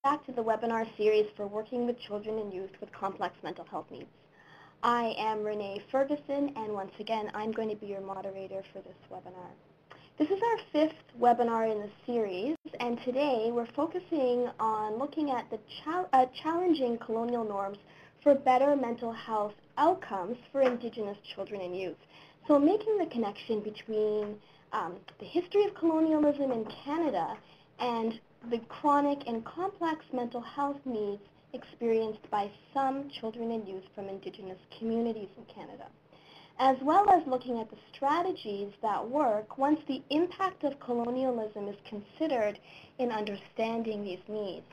back to the webinar series for working with children and youth with complex mental health needs. I am Renee Ferguson, and once again, I'm going to be your moderator for this webinar. This is our 5th webinar in the series, and today we're focusing on looking at the challenging colonial norms for better mental health outcomes for Indigenous children and youth. So making the connection between the history of colonialism in Canada and the chronic and complex mental health needs experienced by some children and youth from Indigenous communities in Canada, as well as looking at the strategies that work once the impact of colonialism is considered in understanding these needs.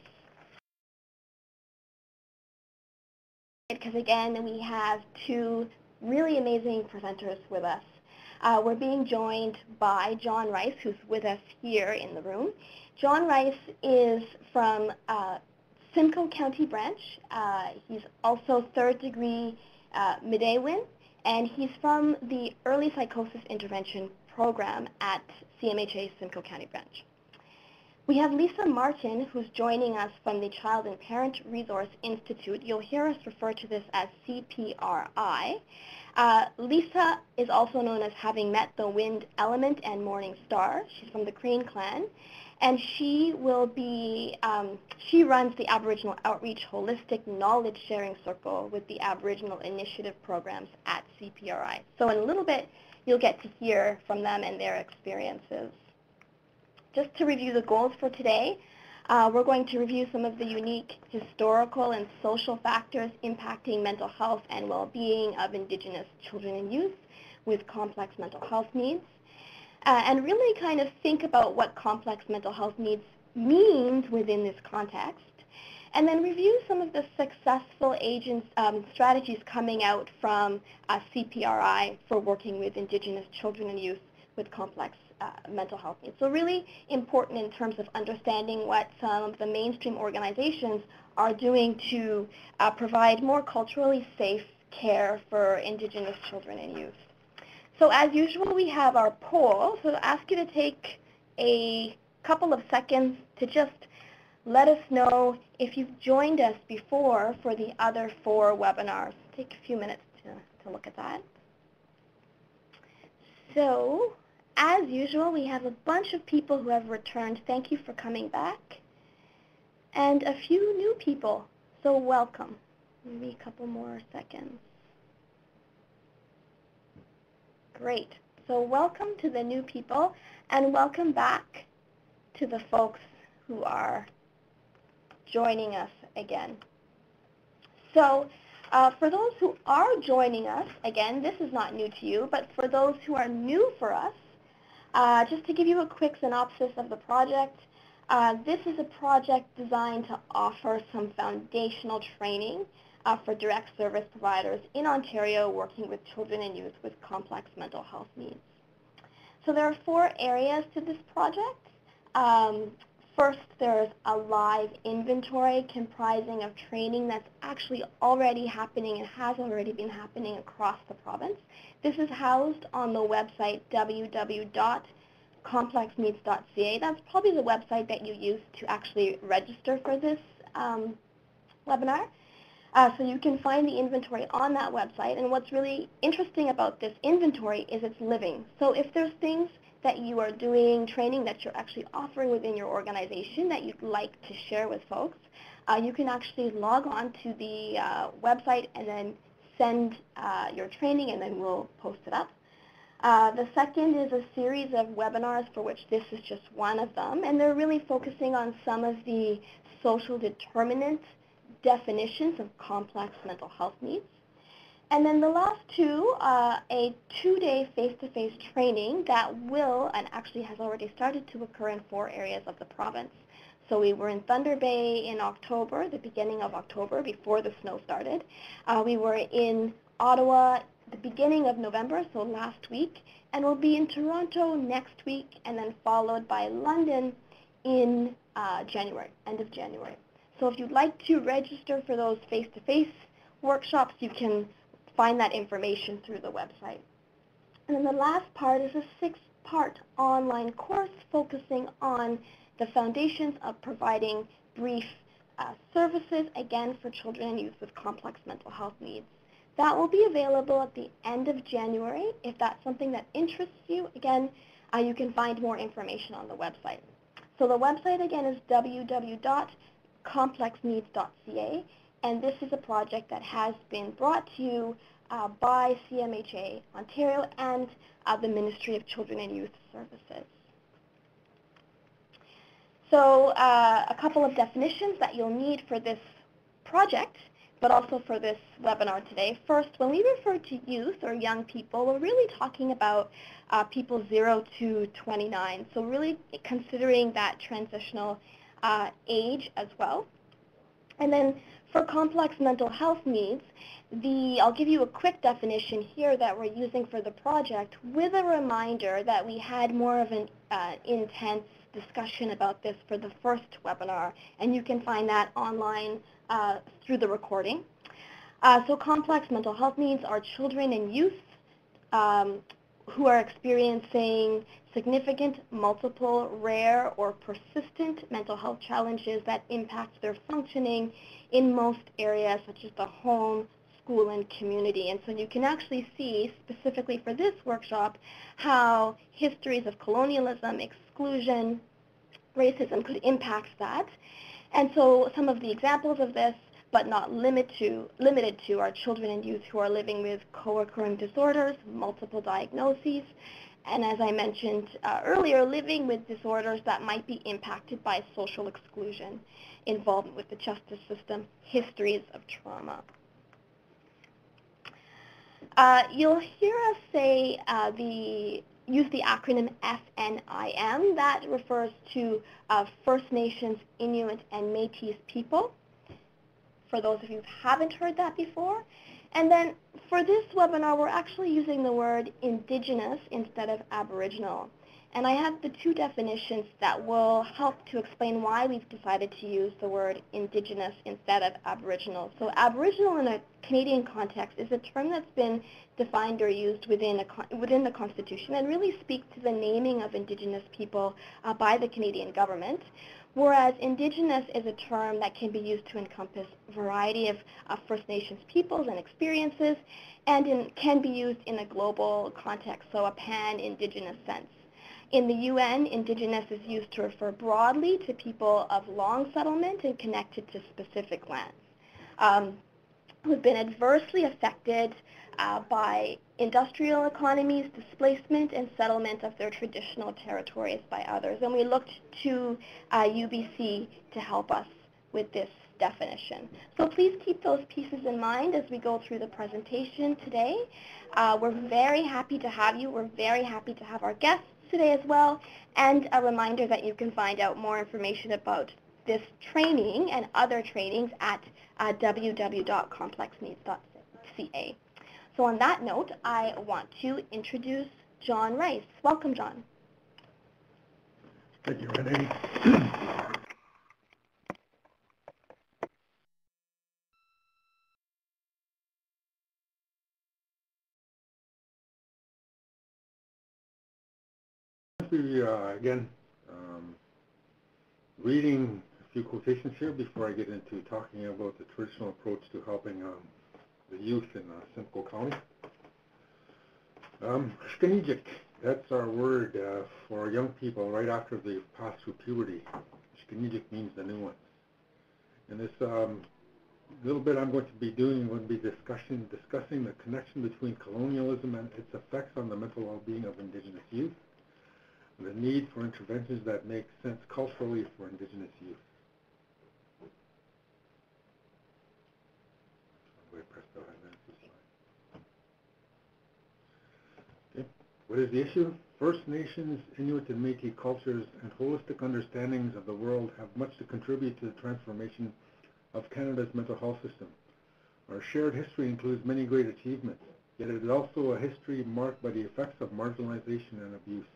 Because again, we have two really amazing presenters with us. We're being joined by John Rice, who's with us here in the room. John Rice is from Simcoe County branch. He's also third-degree Midewin, and he's from the Early Psychosis Intervention Program at CMHA Simcoe County branch. We have Lisa Martin, who's joining us from the Child and Parent Resource Institute. You'll hear us refer to this as CPRI. Lisa is also known as having met the Wind Element and Morning Star. She's from the Crane Clan, and she will be, she runs the Aboriginal Outreach Holistic Knowledge Sharing Circle with the Aboriginal Initiative programs at CPRI. So in a little bit, you'll get to hear from them and their experiences. Just to review the goals for today, we're going to review some of the unique historical and social factors impacting mental health and well-being of Indigenous children and youth with complex mental health needs, and really kind of think about what complex mental health needs means within this context, and then review some of the successful strategies coming out from CPRI for working with Indigenous children and youth with complex mental health needs. So really important in terms of understanding what some of the mainstream organizations are doing to provide more culturally safe care for Indigenous children and youth. So as usual, we have our poll. So I'll ask you to take a couple of seconds to just let us know if you've joined us before for the other 4 webinars. Take a few minutes to look at that. So as usual, we have a bunch of people who have returned. Thank you for coming back. And a few new people, so welcome. Maybe a couple more seconds. Great. So welcome to the new people, and welcome back to the folks who are joining us again. So for those who are joining us, again, this is not new to you, but for those who are new for us, just to give you a quick synopsis of the project, this is a project designed to offer some foundational training for direct service providers in Ontario working with children and youth with complex mental health needs. So there are 4 areas to this project. First, there's a live inventory comprising of training that's actually already happening and has already been happening across the province. This is housed on the website www.complexneeds.ca. That's probably the website that you use to actually register for this webinar. So you can find the inventory on that website. And what's really interesting about this inventory is it's living. So if there's things that you are doing, training that you're actually offering within your organization that you'd like to share with folks, you can actually log on to the website and then send your training, and then we'll post it up. The second is a series of webinars for which this is just one of them, and they're really focusing on some of the social determinant definitions of complex mental health needs. And then the last 2, a 2-day face-to-face training that will, and actually has already started to occur in 4 areas of the province. So we were in Thunder Bay in October, the beginning of October, before the snow started. We were in Ottawa the beginning of November, so last week, and we'll be in Toronto next week, and then followed by London in January, end of January. So if you'd like to register for those face-to-face workshops, you can find that information through the website. And then the last part is a 6-part online course focusing on the foundations of providing brief services, again, for children and youth with complex mental health needs. That will be available at the end of January. If that's something that interests you, again, you can find more information on the website. So the website, again, is www.complexneeds.ca, and this is a project that has been brought to you by CMHA Ontario and the Ministry of Children and Youth Services. So a couple of definitions that you'll need for this project, but also for this webinar today. First, when we refer to youth or young people, we're really talking about people 0 to 29, so really considering that transitional age as well. And then for complex mental health needs, I'll give you a quick definition here that we're using for the project, with a reminder that we had more of an intense discussion about this for the first webinar, and you can find that online through the recording. So complex mental health needs are children and youth who are experiencing significant, multiple, rare, or persistent mental health challenges that impact their functioning in most areas such as the home, school, and community. And so you can actually see, specifically for this workshop, how histories of colonialism, exclusion, racism could impact that. And so some of the examples of this, but not limited to, are children and youth who are living with co-occurring disorders, multiple diagnoses, and as I mentioned earlier, living with disorders that might be impacted by social exclusion, involvement with the justice system, histories of trauma. You'll hear us say use the acronym FNIM. That refers to First Nations, Inuit, and Métis people, for those of you who haven't heard that before. And then for this webinar, we're actually using the word Indigenous instead of Aboriginal. And I have the two definitions that will help to explain why we've decided to use the word Indigenous instead of Aboriginal. So Aboriginal in a Canadian context is a term that's been defined or used within the Constitution and really speaks to the naming of Indigenous people by the Canadian government, whereas Indigenous is a term that can be used to encompass a variety of First Nations peoples and experiences, and can be used in a global context, so a pan-Indigenous sense. In the UN, Indigenous is used to refer broadly to people of long settlement and connected to specific lands, who've been adversely affected by industrial economies, displacement, and settlement of their traditional territories by others. And we looked to UBC to help us with this definition. So please keep those pieces in mind as we go through the presentation today. We're very happy to have you. We're very happy to have our guests today as well, and a reminder that you can find out more information about this training and other trainings at www.complexneeds.ca. So on that note, I want to introduce John Rice. Welcome, John. Thank you, Renee. Again, reading a few quotations here before I get into talking about the traditional approach to helping the youth in Simcoe County. Ecological, that's our word for young people right after they've passed through puberty. Ecological means the new ones. And this little bit I'm going to be doing will be discussing the connection between colonialism and its effects on the mental well-being of Indigenous youth, the need for interventions that make sense culturally for Indigenous youth. Okay. What is the issue? First Nations, Inuit, and Métis cultures and holistic understandings of the world have much to contribute to the transformation of Canada's mental health system. Our shared history includes many great achievements, yet it is also a history marked by the effects of marginalization and abuse.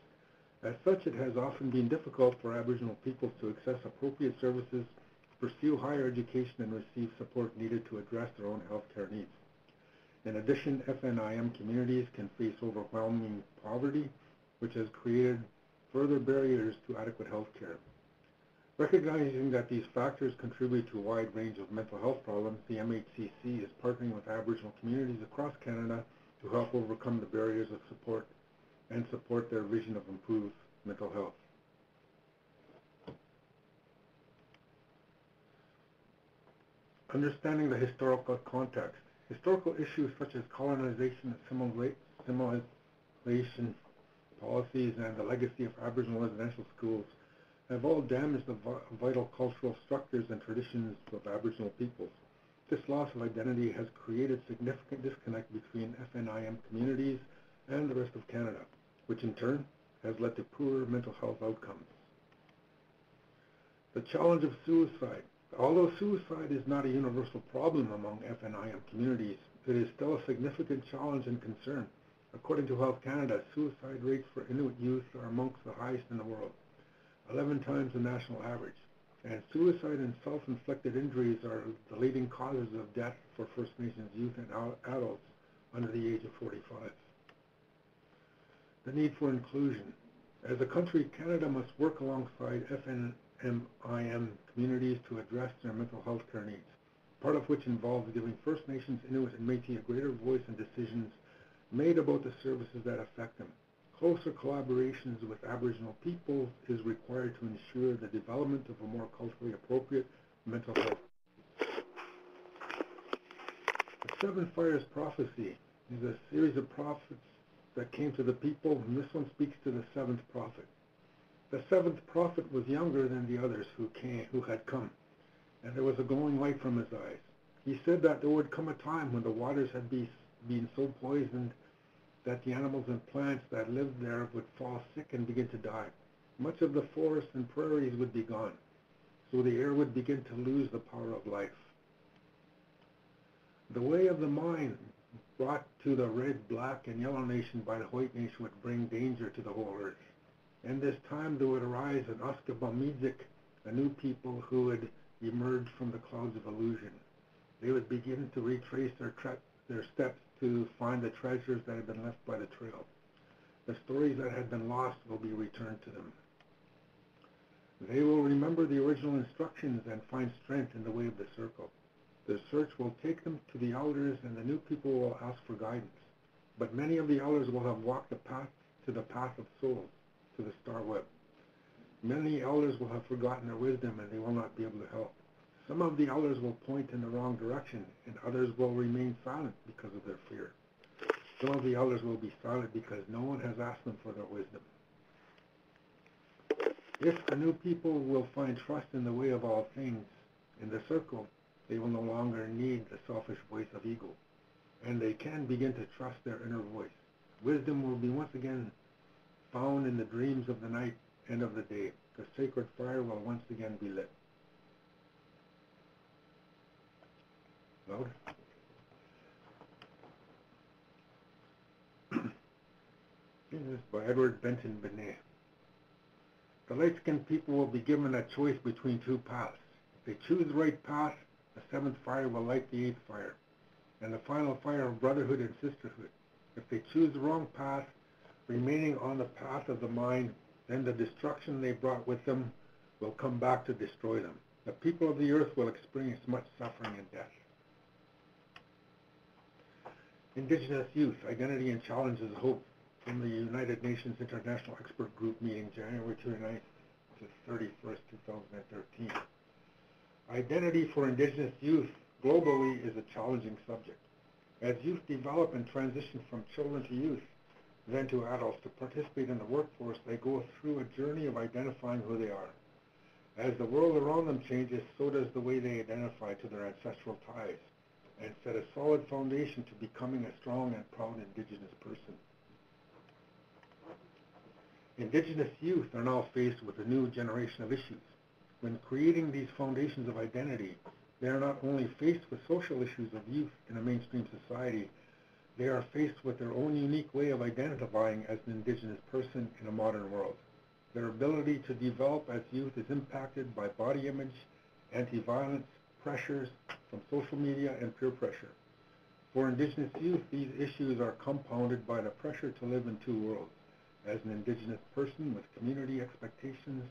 As such, it has often been difficult for Aboriginal peoples to access appropriate services, pursue higher education, and receive support needed to address their own health care needs. In addition, FNIM communities can face overwhelming poverty, which has created further barriers to adequate health care. Recognizing that these factors contribute to a wide range of mental health problems, the MHCC is partnering with Aboriginal communities across Canada to help overcome the barriers of support and support their vision of improved mental health. Understanding the historical context. Historical issues such as colonization, assimilation policies, and the legacy of Aboriginal residential schools have all damaged the vital cultural structures and traditions of Aboriginal peoples. This loss of identity has created significant disconnect between FNIM communities and the rest of Canada, which in turn has led to poorer mental health outcomes. The challenge of suicide. Although suicide is not a universal problem among FNIM communities, it is still a significant challenge and concern. According to Health Canada, suicide rates for Inuit youth are amongst the highest in the world, 11 times the national average, and suicide and self-inflicted injuries are the leading causes of death for First Nations youth and adults under the age of 45. The need for inclusion. As a country, Canada must work alongside FNIM communities to address their mental health care needs, part of which involves giving First Nations, Inuit, and Métis a greater voice in decisions made about the services that affect them. Closer collaborations with Aboriginal peoples is required to ensure the development of a more culturally appropriate mental health. The Seven Fires Prophecy is a series of prophets that came to the people, and this one speaks to the seventh prophet. The seventh prophet was younger than the others who had come, and there was a glowing light from his eyes. He said that there would come a time when the waters had been so poisoned that the animals and plants that lived there would fall sick and begin to die. Much of the forests and prairies would be gone, so the air would begin to lose the power of life. The way of the mind brought to the red, black, and yellow nation by the white nation would bring danger to the whole earth. And this time there would arise an Oskabamizik, a new people who would emerge from the clouds of illusion. They would begin to retrace their steps to find the treasures that had been left by the trail. The stories that had been lost will be returned to them. They will remember the original instructions and find strength in the way of the circle. The search will take them to the elders, and the new people will ask for guidance. But many of the elders will have walked the path of souls, to the star web. Many elders will have forgotten their wisdom, and they will not be able to help. Some of the elders will point in the wrong direction, and others will remain silent because of their fear. Some of the elders will be silent because no one has asked them for their wisdom. If the new people will find trust in the way of all things, in the circle, they will no longer need the selfish voice of ego, and they can begin to trust their inner voice. Wisdom will be once again found in the dreams of the night and of the day. The sacred fire will once again be lit. Loud. This is by Edward Benton Benet. The light-skinned people will be given a choice between two paths. If they choose the right path, the seventh fire will light the eighth fire, and the final fire of brotherhood and sisterhood. If they choose the wrong path, remaining on the path of the mind, then the destruction they brought with them will come back to destroy them. The people of the earth will experience much suffering and death. Indigenous Youth, Identity and Challenges of Hope, in the United Nations International Expert Group meeting, January 29th to 31st, 2013. Identity for Indigenous youth globally is a challenging subject. As youth develop and transition from children to youth, then to adults to participate in the workforce, they go through a journey of identifying who they are. As the world around them changes, so does the way they identify to their ancestral ties, and set a solid foundation to becoming a strong and proud Indigenous person. Indigenous youth are now faced with a new generation of issues. When creating these foundations of identity, they are not only faced with social issues of youth in a mainstream society, they are faced with their own unique way of identifying as an Indigenous person in a modern world. Their ability to develop as youth is impacted by body image, anti-violence, pressures from social media, and peer pressure. For Indigenous youth, these issues are compounded by the pressure to live in two worlds, as an Indigenous person with community expectations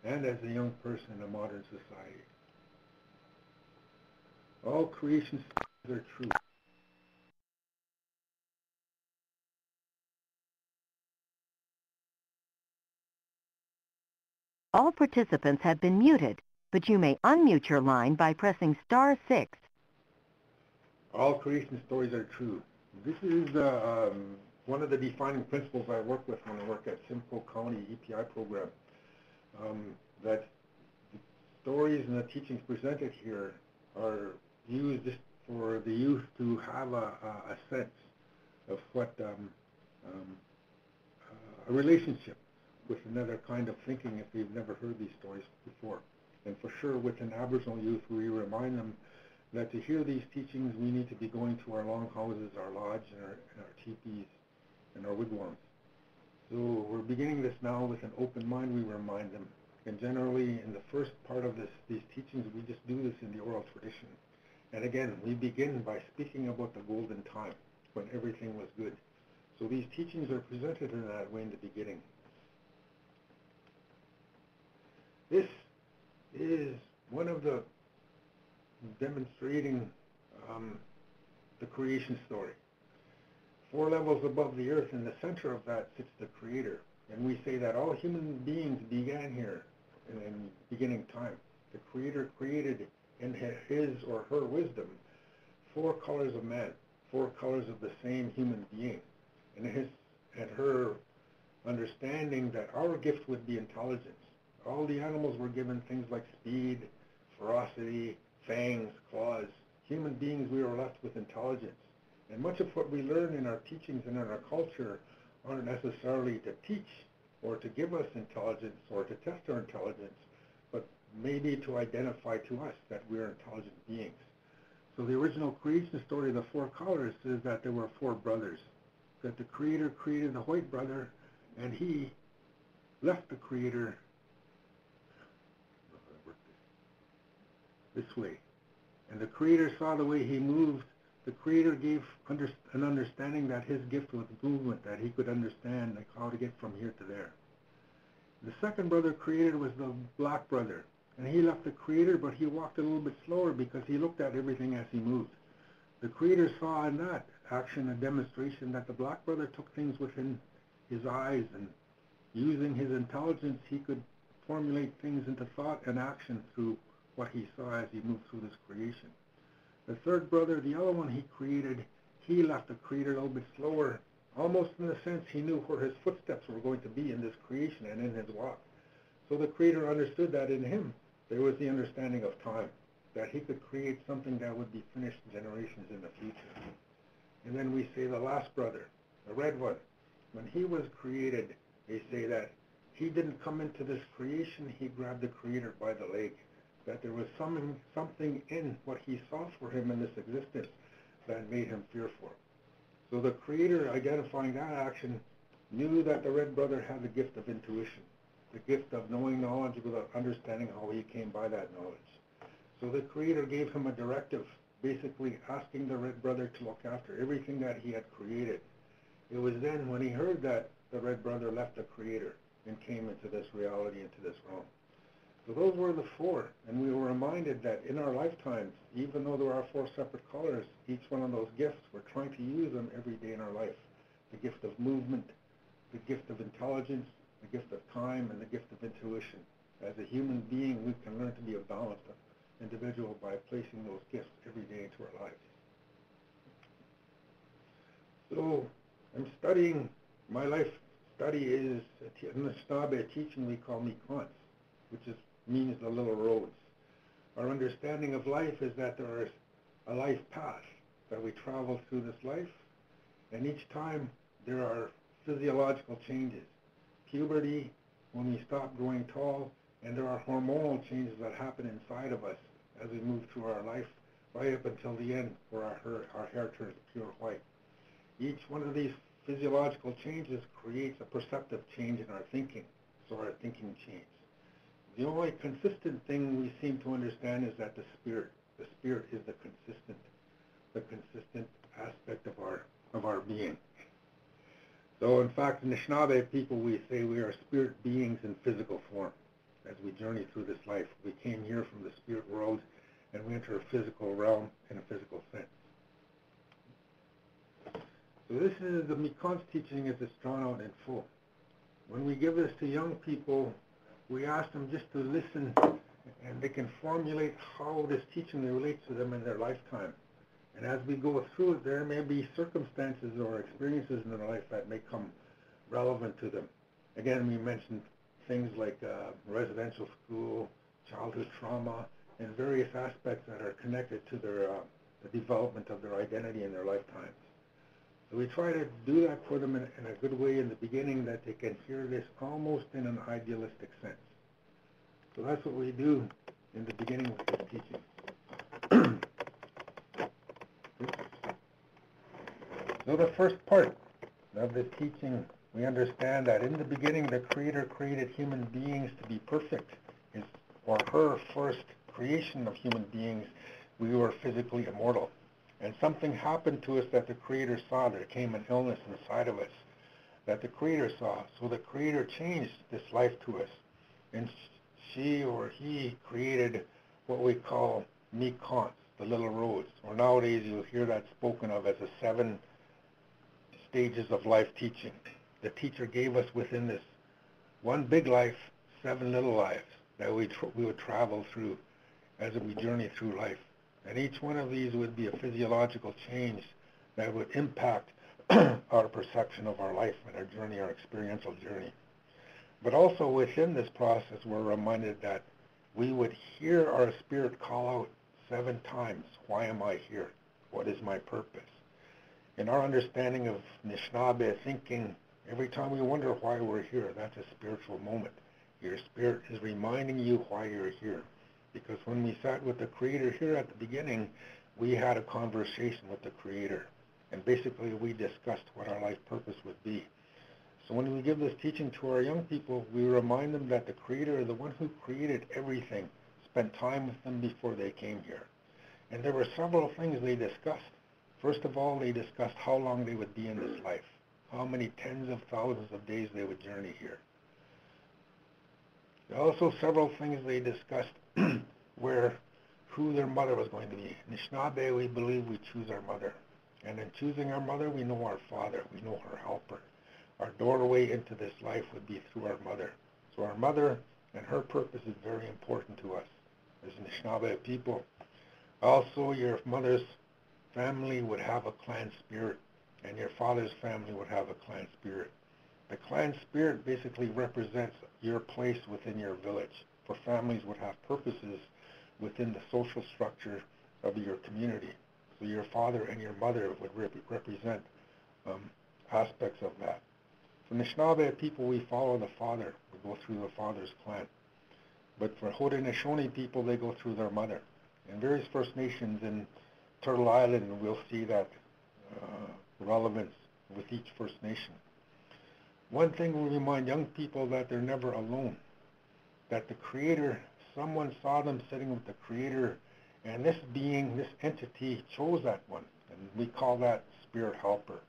and as a young person in a modern society. All creation stories are true. All participants have been muted, but you may unmute your line by pressing *6. All creation stories are true. This is one of the defining principles I work with when I work at Simcoe County EPI program. That the stories and the teachings presented here are used just for the youth to have a sense of what a relationship with another kind of thinking if they've never heard these stories before. And for sure with an Aboriginal youth, we remind them that to hear these teachings, we need to be going to our longhouses, our lodge, and our teepees, and our wigwams. So we're beginning this now with an open mind, we remind them. And generally, in the first part of these teachings, we just do this in the oral tradition. And again, we begin by speaking about the golden time, when everything was good. So these teachings are presented in that way in the beginning. This is one of the demonstrating the creation story. 4 levels above the earth, in the center of that sits the Creator. And we say that all human beings began here in beginning time. The Creator created in his or her wisdom 4 colors of man, 4 colors of the same human being. And his and her understanding that our gift would be intelligence. All the animals were given things like speed, ferocity, fangs, claws. Human beings, we were left with intelligence. And much of what we learn in our teachings and in our culture aren't necessarily to teach or to give us intelligence or to test our intelligence, but maybe to identify to us that we're intelligent beings. So the original creation story of the 4 colors is that there were 4 brothers, that the Creator created the white brother, and he left the Creator this way. And the Creator saw the way he moved. The Creator gave an understanding that his gift was movement, that he could understand like how to get from here to there. The second brother created was the black brother, and he left the Creator, but he walked a little bit slower because he looked at everything as he moved. The Creator saw in that action a demonstration that the black brother took things within his eyes, and using his intelligence, he could formulate things into thought and action through what he saw as he moved through this creation. The third brother, the other one he created, he left the Creator a little bit slower, almost in the sense he knew where his footsteps were going to be in this creation and in his walk. So the Creator understood that in him there was the understanding of time, that he could create something that would be finished generations in the future. And then we say the last brother, the red one, when he was created, they say that he didn't come into this creation, he grabbed the Creator by the leg, that there was something in what he saw for him in this existence that made him fearful. So the Creator, identifying that action, knew that the red brother had the gift of intuition, the gift of knowing knowledge without understanding how he came by that knowledge. So the Creator gave him a directive, basically asking the red brother to look after everything that he had created. It was then when he heard that the red brother left the Creator and came into this reality, into this realm. So those were the 4, and we were reminded that in our lifetimes, even though there are 4 separate colors, each one of those gifts, we're trying to use them every day in our life. The gift of movement, the gift of intelligence, the gift of time, and the gift of intuition. As a human being, we can learn to be a balanced individual by placing those gifts every day into our lives. So I'm studying, my life study is in the Anishinaabe teaching we call Mikans, which means the little roads. Our understanding of life is that there is a life path, that we travel through this life, and each time there are physiological changes. Puberty, when we stop growing tall, and there are hormonal changes that happen inside of us as we move through our life, right up until the end where our hair turns pure white. Each one of these physiological changes creates a perceptive change in our thinking, so our thinking changes. The only consistent thing we seem to understand is that the spirit is the consistent aspect of our being. So in fact, in the Anishinaabe people, we say we are spirit beings in physical form. as we journey through this life. We came here from the spirit world, and we enter a physical realm in a physical sense. So this is the Mikan's teaching as it's drawn out in full. When we give this to young people, we ask them just to listen, and they can formulate how this teaching relates to them in their lifetime. And as we go through it, there may be circumstances or experiences in their life that may come relevant to them. Again, we mentioned things like residential school, childhood trauma, and various aspects that are connected to their the development of their identity in their lifetimes. So we try to do that for them in a good way in the beginning, that they can hear this almost in an idealistic sense. So that's what we do in the beginning with this teaching. So the first part of this teaching, we understand that in the beginning the Creator created human beings to be perfect. His or her first creation of human beings, we were physically immortal. And something happened to us that the Creator saw. There came an illness inside of us that the Creator saw. So the Creator changed this life to us. And she or he created what we call Mikans, the little roads. Or nowadays you'll hear that spoken of as the 7 stages of life teaching. The teacher gave us within this one big life, 7 little lives that we would travel through as we journey through life. And each one of these would be a physiological change that would impact our perception of our life and our journey, our experiential journey. But also within this process, we're reminded that we would hear our spirit call out 7 times, why am I here? What is my purpose? In our understanding of Anishinaabe thinking, every time we wonder why we're here, that's a spiritual moment. Your spirit is reminding you why you're here. Because when we sat with the Creator here at the beginning, we had a conversation with the Creator. And basically we discussed what our life purpose would be. So when we give this teaching to our young people, we remind them that the Creator, the one who created everything, spent time with them before they came here. And there were several things they discussed. First of all, they discussed how long they would be in this life, how many tens of thousands of days they would journey here. There are also several things they discussed who their mother was going to be. In Anishinaabe, we believe we choose our mother. And in choosing our mother, we know our father, we know our helper. Our doorway into this life would be through our mother. So our mother and her purpose is very important to us as Anishinaabe people. Also, your mother's family would have a clan spirit, and your father's family would have a clan spirit. The clan spirit basically represents your place within your village, for families would have purposes within the social structure of your community. So your father and your mother would represent aspects of that. For Anishinaabe people, we follow the father. We go through the father's clan. But for Haudenosaunee people, they go through their mother. In various First Nations in Turtle Island, we'll see that relevance with each First Nation. One thing we remind young people that they're never alone, that the Creator, someone saw them sitting with the Creator, and this being, this entity chose that one, and we call that Spirit Helper.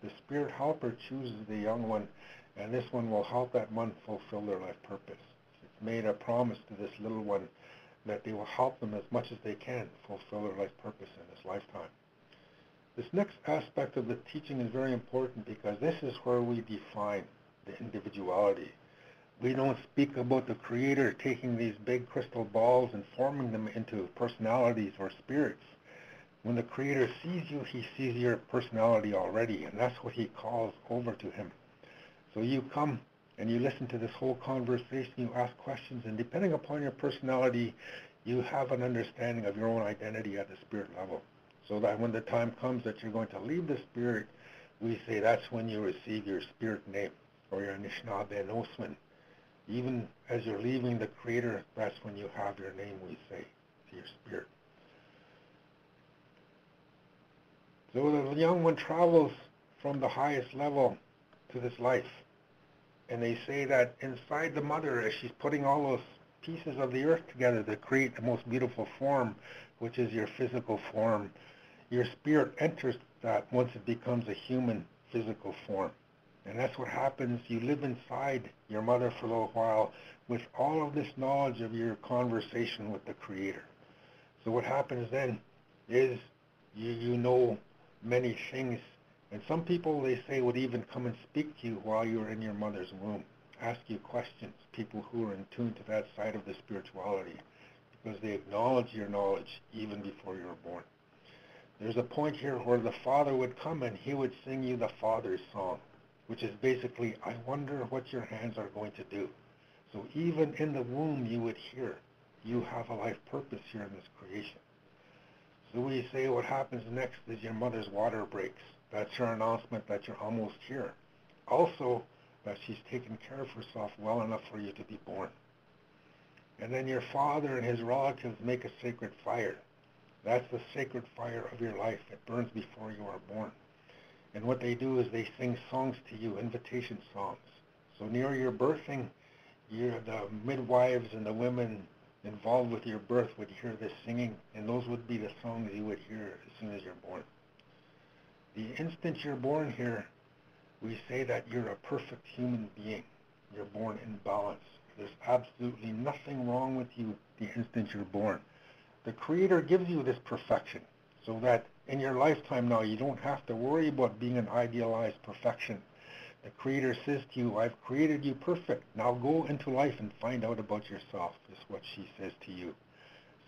The Spirit Helper chooses the young one, and this one will help that one fulfill their life purpose. It's made a promise to this little one that they will help them as much as they can fulfill their life purpose in this lifetime. This next aspect of the teaching is very important because this is where we define the individuality. We don't speak about the Creator taking these big crystal balls and forming them into personalities or spirits. When the Creator sees you, he sees your personality already, and that's what he calls over to him. So you come and you listen to this whole conversation, you ask questions, and depending upon your personality, you have an understanding of your own identity at the spirit level. So that when the time comes that you're going to leave the spirit, we say that's when you receive your spirit name, or your Anishinaabe Noswin. Even as you're leaving the Creator, that's when you have your name, we say, to your spirit. So the young one travels from the highest level to this life. And they say that inside the mother, as she's putting all those pieces of the earth together to create the most beautiful form, which is your physical form, your spirit enters that once it becomes a human physical form. And that's what happens. You live inside your mother for a little while with all of this knowledge of your conversation with the Creator. So what happens then is you know many things. And some people, they say, would even come and speak to you while you're in your mother's womb, ask you questions, people who are in tune to that side of the spirituality, because they acknowledge your knowledge even before you were born. There's a point here where the Father would come and he would sing you the Father's song, which is basically, I wonder what your hands are going to do. So even in the womb you would hear, you have a life purpose here in this creation. So we say what happens next is your mother's water breaks. That's her announcement that you're almost here. Also, that she's taken care of herself well enough for you to be born. And then your father and his relatives make a sacred fire. That's the sacred fire of your life. It burns before you are born. And what they do is they sing songs to you, invitation songs. So near your birthing, the midwives and the women involved with your birth would hear this singing, and those would be the songs you would hear as soon as you're born. The instant you're born here, we say that you're a perfect human being. You're born in balance. There's absolutely nothing wrong with you the instant you're born. The Creator gives you this perfection so that in your lifetime now you don't have to worry about being an idealized perfection. The Creator says to you, I've created you perfect. Now go into life and find out about yourself, is what she says to you.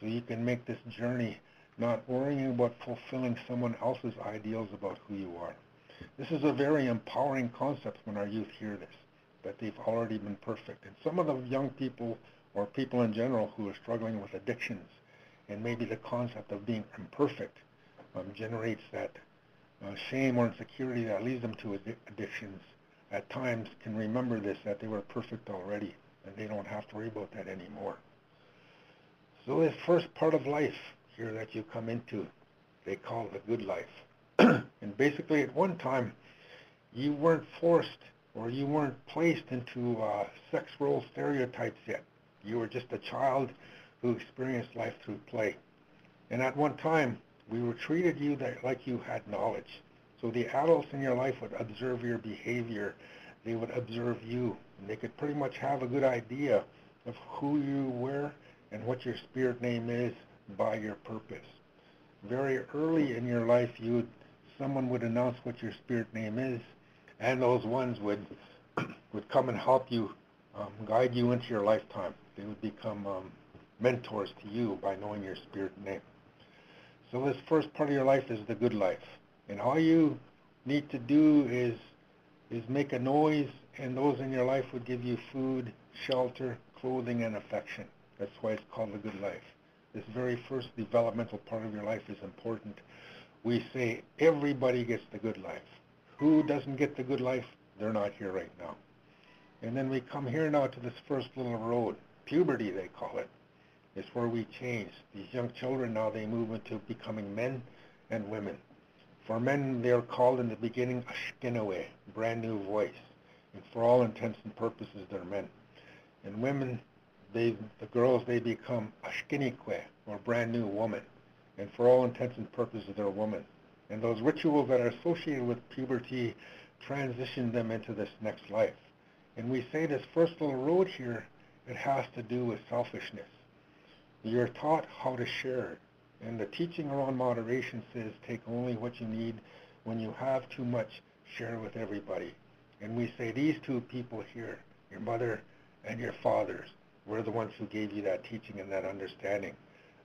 So you can make this journey not worrying about fulfilling someone else's ideals about who you are. This is a very empowering concept when our youth hear this, that they've already been perfect. And some of the young people, or people in general who are struggling with addictions, and maybe the concept of being imperfect generates that shame or insecurity that leads them to addictions, at times can remember this, that they were perfect already, and they don't have to worry about that anymore. So this first part of life here that you come into, they call the good life. And basically at one time, you weren't forced or you weren't placed into sex role stereotypes yet. You were just a child who experienced life through play. And at one time, we were treated you like you had knowledge. So the adults in your life would observe your behavior. They would observe you. And they could pretty much have a good idea of who you were and what your spirit name is by your purpose. Very early in your life, someone would announce what your spirit name is, and those ones would come and help you, guide you into your lifetime. They would become mentors to you by knowing your spirit name. So this first part of your life is the good life. And all you need to do is make a noise, and those in your life would give you food, shelter, clothing, and affection. That's why it's called the good life. This very first developmental part of your life is important. We say everybody gets the good life. Who doesn't get the good life? They're not here right now. And then we come here now to this first little road. Puberty, they call it. It's where we change. These young children now, they move into becoming men and women. For men, they're called in the beginning Ashkinawe, brand new voice. And for all intents and purposes, they're men. And women, the girls, they become Ashkinikwe, or brand new woman. And for all intents and purposes, they're women. And those rituals that are associated with puberty transition them into this next life. And we say this first little road here, it has to do with selfishness. You're taught how to share. And the teaching around moderation says take only what you need. When you have too much, share with everybody. And we say these two people here, your mother and your fathers, were the ones who gave you that teaching and that understanding.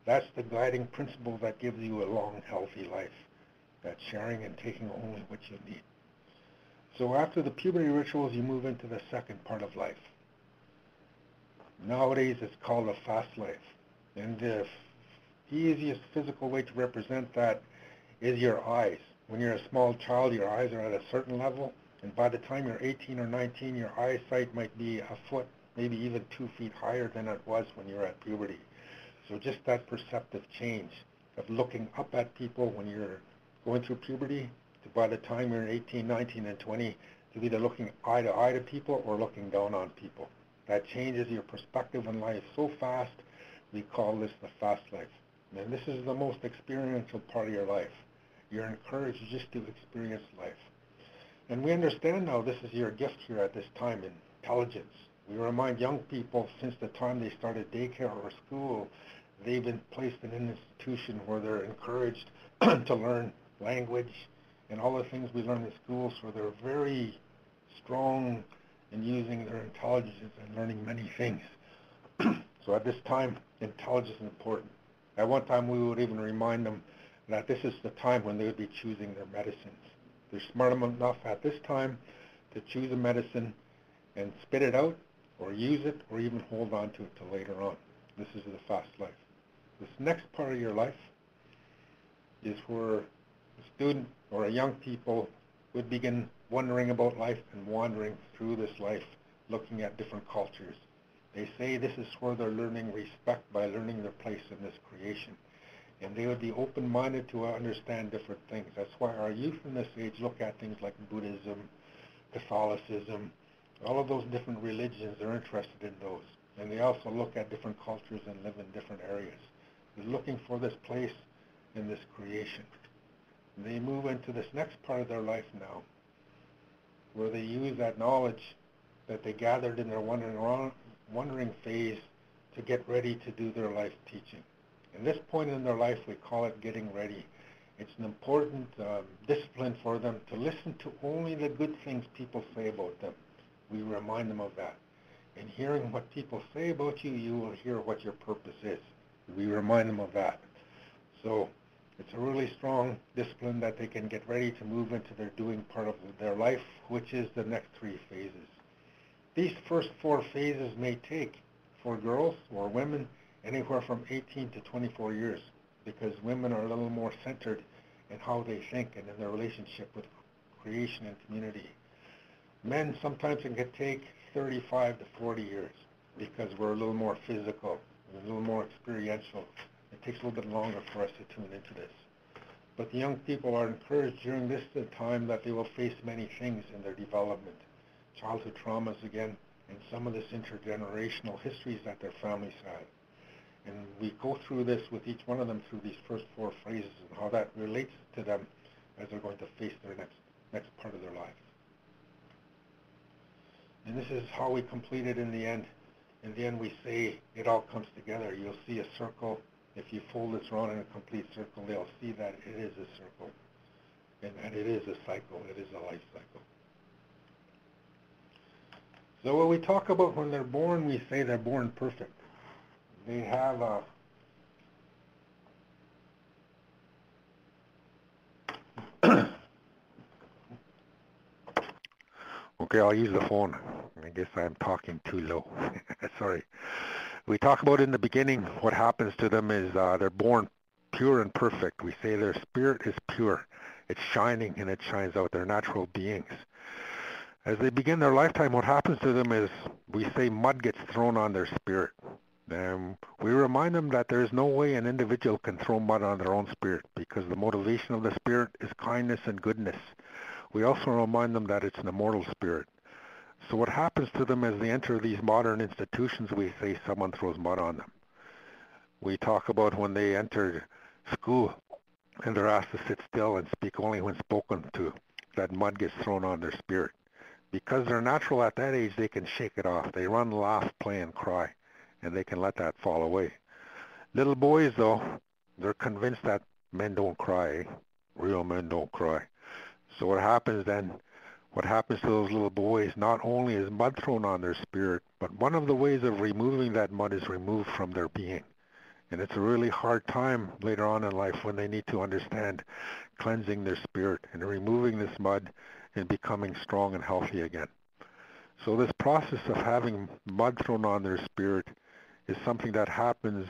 That's the guiding principle that gives you a long, healthy life. That sharing and taking only what you need. So after the puberty rituals, you move into the second part of life. Nowadays, it's called a fast life. And the easiest physical way to represent that is your eyes. When you're a small child, your eyes are at a certain level. And by the time you're 18 or 19, your eyesight might be a foot, maybe even 2 feet higher than it was when you were at puberty. So just that perceptive change of looking up at people when you're going through puberty, to by the time you're 18, 19, and 20, to either looking eye to people or looking down on people. That changes your perspective in life so fast, we call this the fast life. And this is the most experiential part of your life. You're encouraged just to experience life. And we understand now this is your gift here at this time, intelligence. We remind young people since the time they started daycare or school, they've been placed in an institution where they're encouraged to learn language and all the things we learn in schools, where they're very strong in using their intelligence and learning many things. So at this time, intelligence is important. At one time, we would even remind them that this is the time when they would be choosing their medicines. They're smart enough at this time to choose a medicine and spit it out, or use it, or even hold on to it till later on. This is the fast life. This next part of your life is where a student or a young people would begin wondering about life and wandering through this life, looking at different cultures. They say this is where they're learning respect by learning their place in this creation. And they would be open-minded to understand different things. That's why our youth in this age look at things like Buddhism, Catholicism, all of those different religions. They're interested in those. And they also look at different cultures and live in different areas. They're looking for this place in this creation. And they move into this next part of their life now, where they use that knowledge that they gathered in their wandering phase to get ready to do their life teaching. In this point in their life, we call it getting ready. It's an important discipline for them to listen to only the good things people say about them. We remind them of that. In hearing what people say about you, you will hear what your purpose is. We remind them of that. So it's a really strong discipline that they can get ready to move into their doing part of their life, which is the next 3 phases. These first 4 phases may take, for girls or women, anywhere from 18 to 24 years, because women are a little more centered in how they think and in their relationship with creation and community. Men sometimes it can take 35 to 40 years, because we're a little more physical, a little more experiential. It takes a little bit longer for us to tune into this. But the young people are encouraged during this time that they will face many things in their development. Childhood traumas again, and some of this intergenerational histories that their families had. And we go through this with each one of them through these first 4 phases and how that relates to them as they're going to face their next part of their life. And this is how we complete it in the end. In the end, we say it all comes together. You'll see a circle. If you fold this around in a complete circle, they'll see that it is a circle. And it is a cycle. It is a life cycle. So when we talk about when they're born, we say they're born perfect. They have a okay, I'll use the phone. I guess I'm talking too low. Sorry. We talk about in the beginning what happens to them is they're born pure and perfect. We say their spirit is pure. It's shining and it shines out. They're natural beings. As they begin their lifetime, what happens to them is we say mud gets thrown on their spirit. We remind them that there is no way an individual can throw mud on their own spirit, because the motivation of the spirit is kindness and goodness. We also remind them that it's an immortal spirit. So what happens to them as they enter these modern institutions, we say someone throws mud on them. We talk about when they enter school and they're asked to sit still and speak only when spoken to, that mud gets thrown on their spirit. Because they're natural at that age, they can shake it off. They run, laugh, play, and cry, and they can let that fall away. Little boys, though, they're convinced that men don't cry. Real men don't cry. So what happens then, what happens to those little boys, not only is mud thrown on their spirit, but one of the ways of removing that mud is removed from their being. And it's a really hard time later on in life when they need to understand cleansing their spirit and removing this mud and becoming strong and healthy again. So this process of having mud thrown on their spirit is something that happens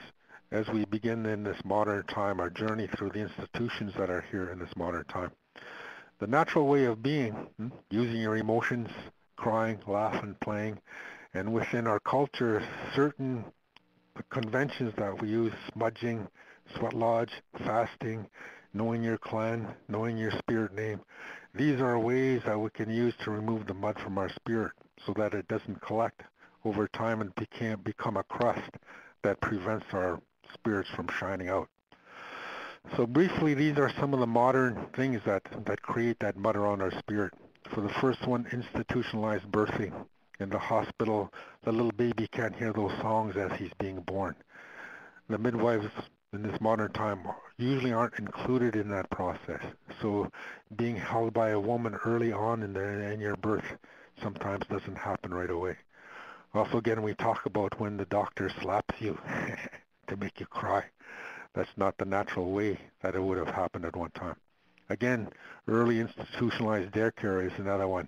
as we begin in this modern time, our journey through the institutions that are here in this modern time. The natural way of being, using your emotions, crying, laughing, playing, and within our culture, certain conventions that we use, smudging, sweat lodge, fasting, knowing your clan, knowing your spirit name. These are ways that we can use to remove the mud from our spirit so that it doesn't collect over time and become a crust that prevents our spirits from shining out. So briefly, these are some of the modern things that create that mud around our spirit. For the first one, institutionalized birthing. In the hospital, the little baby can't hear those songs as he's being born. The midwives in this modern time usually aren't included in that process. So being held by a woman early on in your birth sometimes doesn't happen right away. Also, again, we talk about when the doctor slaps you to make you cry. That's not the natural way that it would have happened at one time. Again, early institutionalized daycare is another one.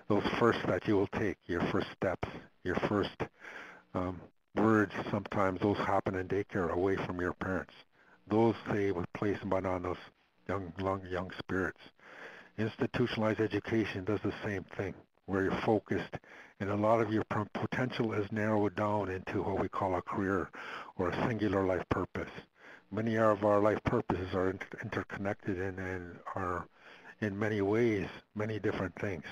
Those first that you will take, your first steps, your first words, sometimes those happen in daycare away from your parents. Those they would place on those young spirits. Institutionalized education does the same thing, where you're focused and a lot of your potential is narrowed down into what we call a career or a singular life purpose. Many of our life purposes are interconnected and are in many ways many different things.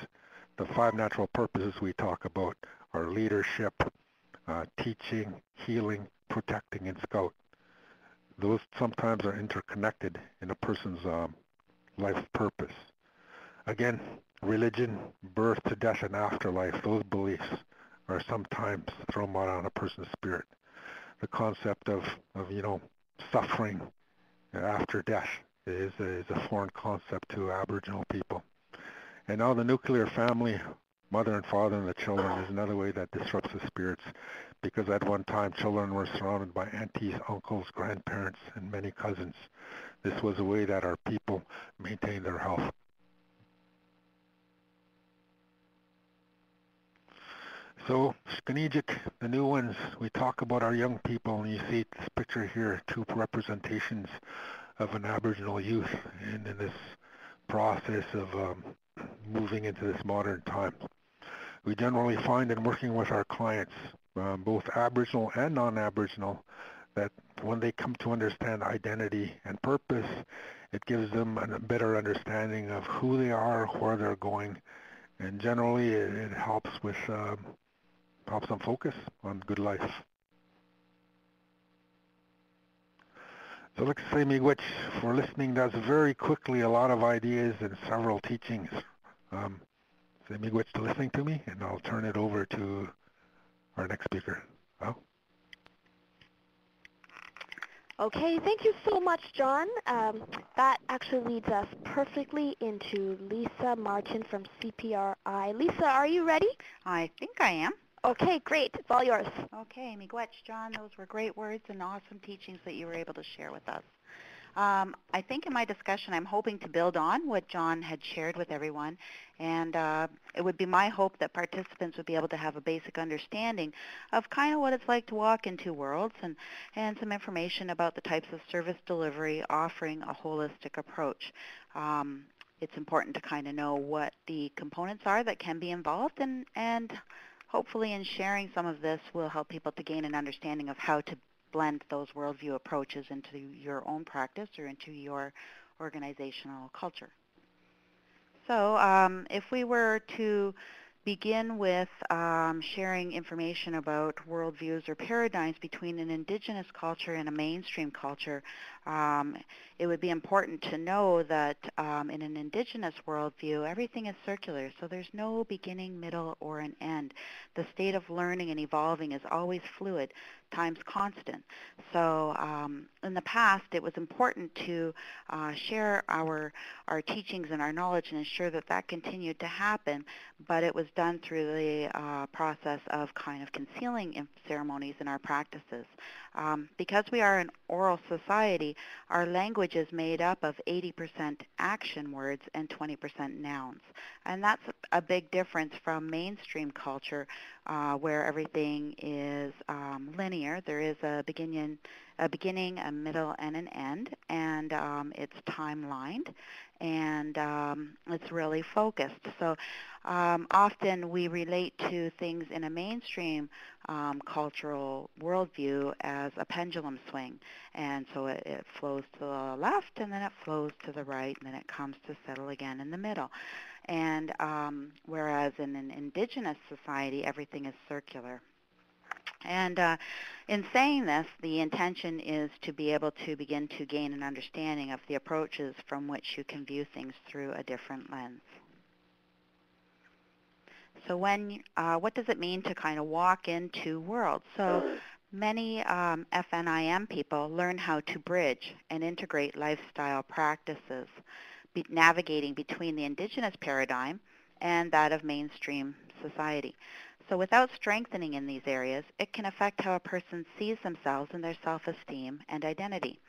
The 5 natural purposes we talk about are leadership, teaching, healing, protecting, and scout. Those sometimes are interconnected in a person's life purpose. Again, religion, birth to death and afterlife, those beliefs are sometimes thrown out on a person's spirit. The concept of suffering after death is a foreign concept to Aboriginal people. And now the nuclear family, mother and father and the children, is another way that disrupts the spirits, because at one time children were surrounded by aunties, uncles, grandparents, and many cousins. This was a way that our people maintained their health. So, Skanegic, the new ones, we talk about our young people, and you see this picture here, 2 representations of an Aboriginal youth in this process of moving into this modern time. We generally find in working with our clients, both Aboriginal and non-Aboriginal, that when they come to understand identity and purpose, it gives them a better understanding of who they are, where they're going, and generally it helps with helps them focus on good life. So let's say miigwech for listening. That's very quickly a lot of ideas and several teachings. Say miigwech to listening to me, and I'll turn it over to our next speaker. Oh. Okay, thank you so much, John. That actually leads us perfectly into Lisa Martin from CPRI. Lisa, are you ready? I think I am. Okay, great. It's all yours. Okay, miigwech, John, those were great words and awesome teachings that you were able to share with us. I think in my discussion I'm hoping to build on what John had shared with everyone, and it would be my hope that participants would be able to have a basic understanding of kind of what it's like to walk in 2 worlds, and some information about the types of service delivery offering a holistic approach. It's important to kind of know what the components are that can be involved, and hopefully in sharing some of this will help people to gain an understanding of how to blend those worldview approaches into your own practice or into your organizational culture. So if we were to begin with sharing information about worldviews or paradigms between an Indigenous culture and a mainstream culture, it would be important to know that in an Indigenous worldview, everything is circular, so there's no beginning, middle, or an end. The state of learning and evolving is always fluid, times constant. So in the past, it was important to share our teachings and our knowledge and ensure that that continued to happen, but it was done through the process of kind of concealing ceremonies in our practices. Because we are an oral society, our language is made up of 80% action words and 20% nouns. And that's a big difference from mainstream culture, where everything is linear. There is a beginning, a middle, and an end, and it's timelined, and it's really focused. So often we relate to things in a mainstream cultural worldview as a pendulum swing, and so it flows to the left, and then it flows to the right, and then it comes to settle again in the middle. And whereas in an Indigenous society, everything is circular. And in saying this, the intention is to be able to begin to gain an understanding of the approaches from which you can view things through a different lens. So what does it mean to kind of walk in two worlds? So many FNIM people learn how to bridge and integrate lifestyle practices, navigating between the Indigenous paradigm and that of mainstream society. So without strengthening in these areas, it can affect how a person sees themselves and their self-esteem and identity.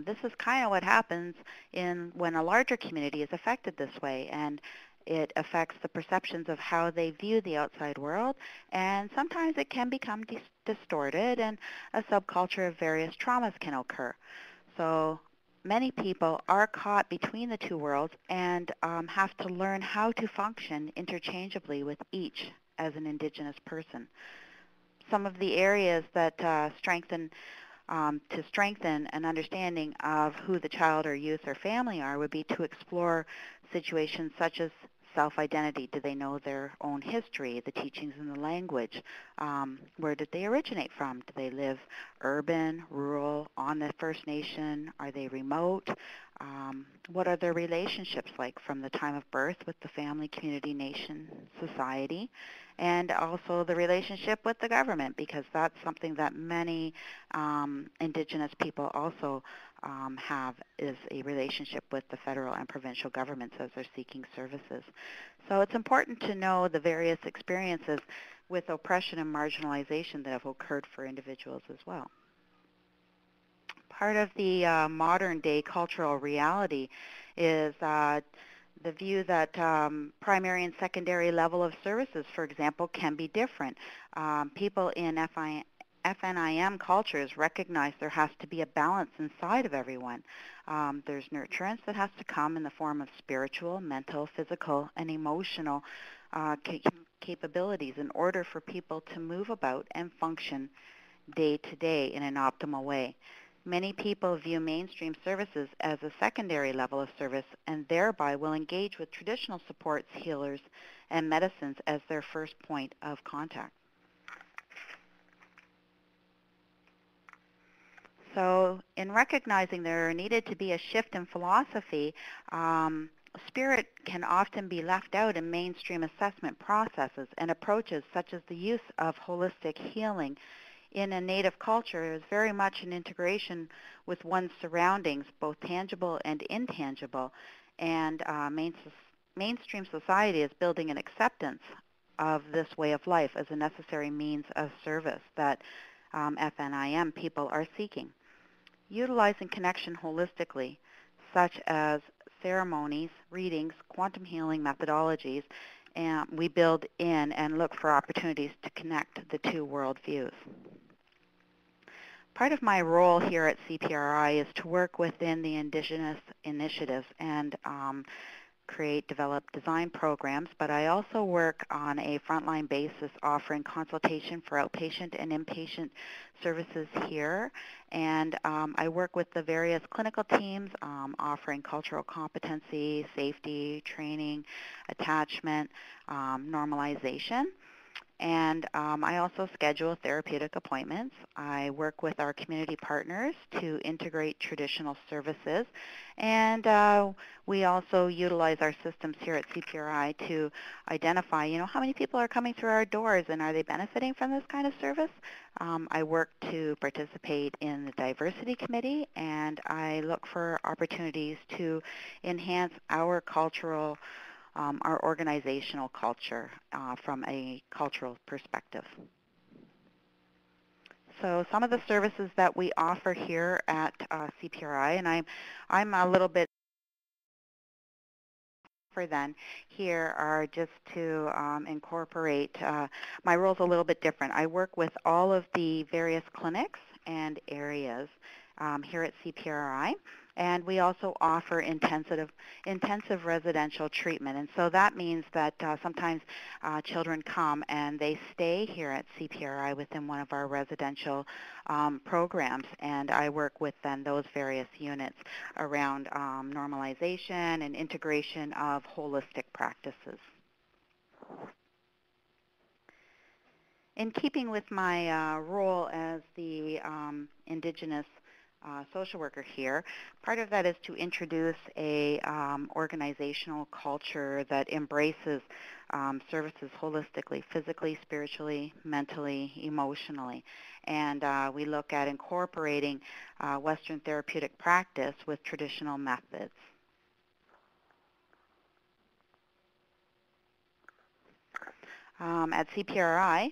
This is kind of what happens when a larger community is affected this way, and it affects the perceptions of how they view the outside world, and sometimes it can become distorted, and a subculture of various traumas can occur. So many people are caught between the two worlds and have to learn how to function interchangeably with each as an Indigenous person. Some of the areas that strengthen an understanding of who the child or youth or family are would be to explore situations such as self-identity. Do they know their own history, the teachings and the language? Where did they originate from? Do they live urban, rural, on the First Nation? Are they remote? What are their relationships like from the time of birth with the family, community, nation, society? And also the relationship with the government, because that's something that many Indigenous people also have, is a relationship with the federal and provincial governments as they're seeking services. So it's important to know the various experiences with oppression and marginalization that have occurred for individuals as well. Part of the modern day cultural reality is the view that primary and secondary level of services, for example, can be different. People in FNIM cultures recognize there has to be a balance inside of everyone. There's nurturance that has to come in the form of spiritual, mental, physical, and emotional capabilities in order for people to move about and function day to day in an optimal way. Many people view mainstream services as a secondary level of service and thereby will engage with traditional supports, healers, and medicines as their first point of contact. So in recognizing there needed to be a shift in philosophy, spirit can often be left out in mainstream assessment processes, and approaches such as the use of holistic healing in a native culture is very much an integration with one's surroundings, both tangible and intangible. And mainstream society is building an acceptance of this way of life as a necessary means of service that FNIM people are seeking. Utilizing connection holistically, such as ceremonies, readings, quantum healing methodologies, and we build in and look for opportunities to connect the two worldviews. Part of my role here at CPRI is to work within the Indigenous initiatives and develop, design programs, but I also work on a frontline basis offering consultation for outpatient and inpatient services here. And I work with the various clinical teams offering cultural competency, safety, training, attachment, normalization. And I also schedule therapeutic appointments. I work with our community partners to integrate traditional services. And we also utilize our systems here at CPRI to identify, how many people are coming through our doors and are they benefiting from this kind of service? I work to participate in the diversity committee, and I look for opportunities to enhance our our organizational culture from a cultural perspective. So some of the services that we offer here at CPRI, and I'm a little bit then here are just to incorporate, my role's a little bit different. I work with all of the various clinics and areas here at CPRI. And we also offer intensive residential treatment. And so that means that sometimes children come and they stay here at CPRI within one of our residential programs. And I work with then those various units around normalization and integration of holistic practices. In keeping with my role as the Indigenous social worker here. Part of that is to introduce a organizational culture that embraces services holistically, physically, spiritually, mentally, emotionally. And we look at incorporating Western therapeutic practice with traditional methods. At CPRI,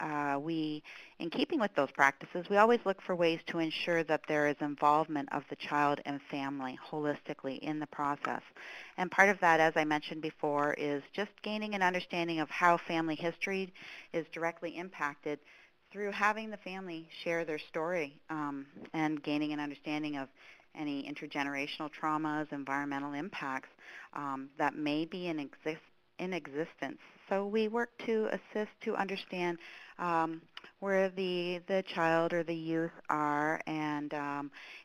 in keeping with those practices, we always look for ways to ensure that there is involvement of the child and family holistically in the process. And part of that, as I mentioned before, is just gaining an understanding of how family history is directly impacted through having the family share their story and gaining an understanding of any intergenerational traumas, environmental impacts that may be in existence. So we work to assist to understand where the child or the youth are and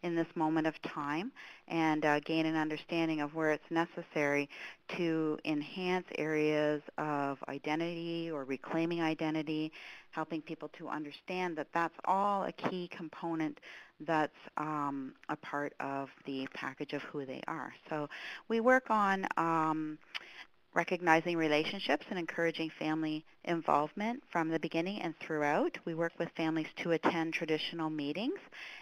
in this moment of time, and gain an understanding of where it's necessary to enhance areas of identity or reclaiming identity, helping people to understand that that's all a key component that's a part of the package of who they are. So we work on recognizing relationships and encouraging family involvement from the beginning and throughout. We work with families to attend traditional meetings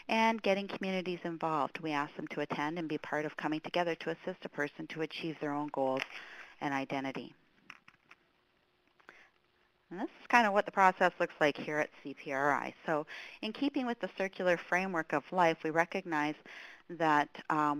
and getting communities involved. We ask them to attend and be part of coming together to assist a person to achieve their own goals and identity. And this is kind of what the process looks like here at CPRI. So in keeping with the circular framework of life, we recognize that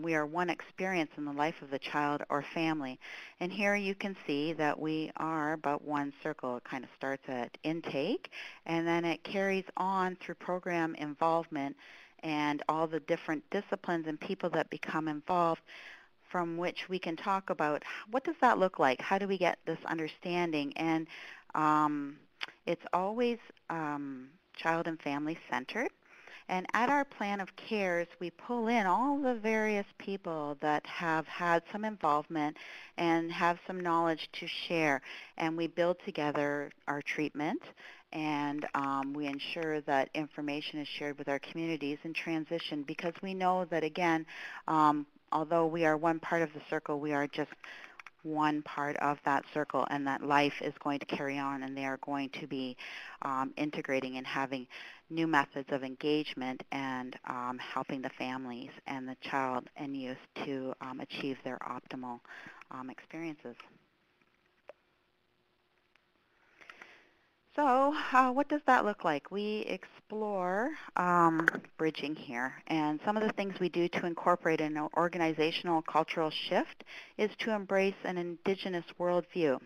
we are one experience in the life of the child or family. And here you can see that we are but one circle. It kind of starts at intake, and then it carries on through program involvement and all the different disciplines and people that become involved, from which we can talk about what does that look like? How do we get this understanding? And it's always child and family centered. And at our plan of cares, we pull in all the various people that have had some involvement and have some knowledge to share. And we build together our treatment, and we ensure that information is shared with our communities in transition, because we know that, again, although we are one part of the circle, we are just one part of that circle, and that life is going to carry on, and they are going to be integrating and having new methods of engagement and helping the families and the child and youth to achieve their optimal experiences. So what does that look like? We explore bridging here, and some of the things we do to incorporate an organizational cultural shift is to embrace an Indigenous worldview.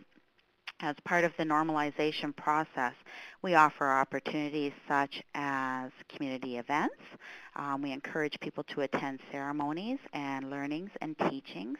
As part of the normalization process, we offer opportunities such as community events. We encourage people to attend ceremonies and learnings and teachings.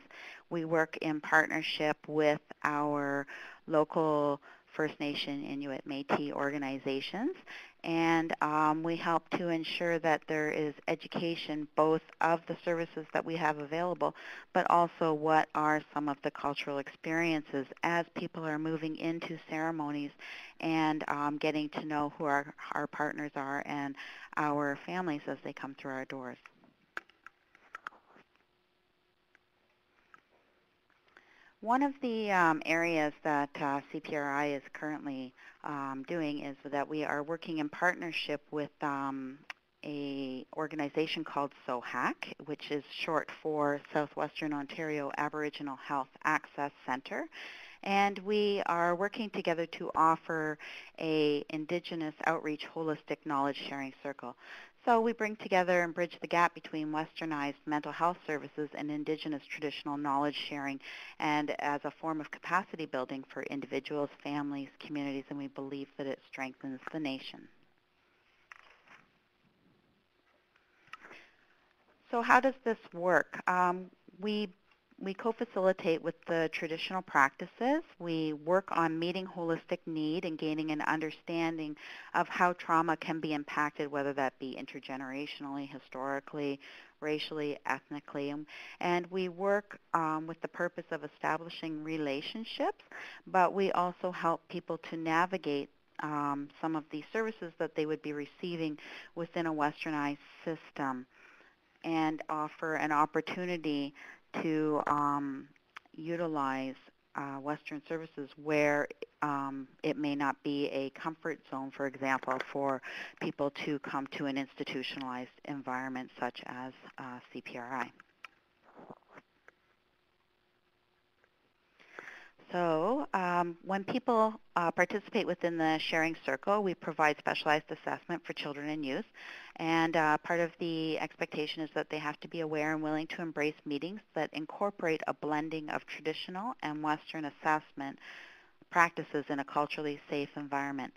We work in partnership with our local First Nation, Inuit, Métis organizations, and we help to ensure that there is education both of the services that we have available, but also what are some of the cultural experiences as people are moving into ceremonies and getting to know who our partners are and our families as they come through our doors. One of the areas that CPRI is currently doing is that we are working in partnership with a organization called SOHAC, which is short for Southwestern Ontario Aboriginal Health Access Centre. And we are working together to offer a Indigenous outreach holistic knowledge sharing circle. So we bring together and bridge the gap between westernized mental health services and Indigenous traditional knowledge sharing, and as a form of capacity building for individuals, families, communities, and we believe that it strengthens the nation. So how does this work? We co-facilitate with the traditional practices. We work on meeting holistic need and gaining an understanding of how trauma can be impacted, whether that be intergenerationally, historically, racially, ethnically. And we work with the purpose of establishing relationships, but we also help people to navigate some of the services that they would be receiving within a westernized system. and offer an opportunity to utilize Western services where it may not be a comfort zone, for example, for people to come to an institutionalized environment such as CPRI. So when people participate within the sharing circle, we provide specialized assessment for children and youth. And part of the expectation is that they have to be aware and willing to embrace meetings that incorporate a blending of traditional and Western assessment practices in a culturally safe environment.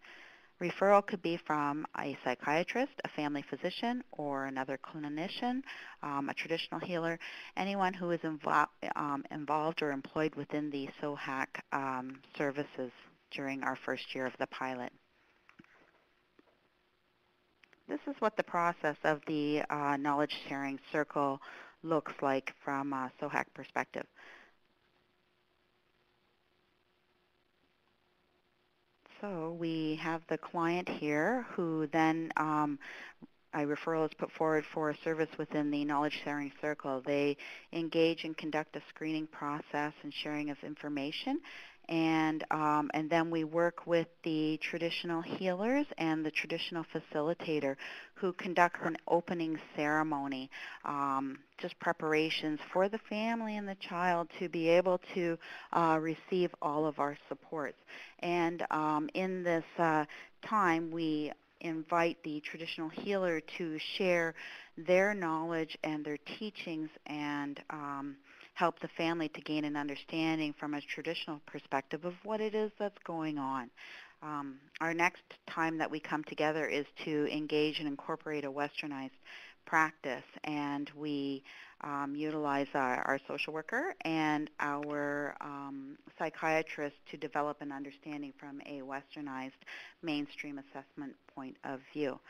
Referral could be from a psychiatrist, a family physician, or another clinician, a traditional healer, anyone who is involved or employed within the SOHAC services during our first year of the pilot. This is what the process of the knowledge sharing circle looks like from a SOHAC perspective. So we have the client here who then a referral is put forward for a service within the knowledge sharing circle. They engage and conduct a screening process and sharing of information. And then we work with the traditional healers and the traditional facilitator who conducts an opening ceremony, just preparations for the family and the child to be able to receive all of our supports. And in this time, we invite the traditional healer to share their knowledge and their teachings and help the family to gain an understanding from a traditional perspective of what it is that's going on. Our next time that we come together is to engage and incorporate a westernized practice, and we utilize our social worker and our psychiatrist to develop an understanding from a westernized mainstream assessment point of view.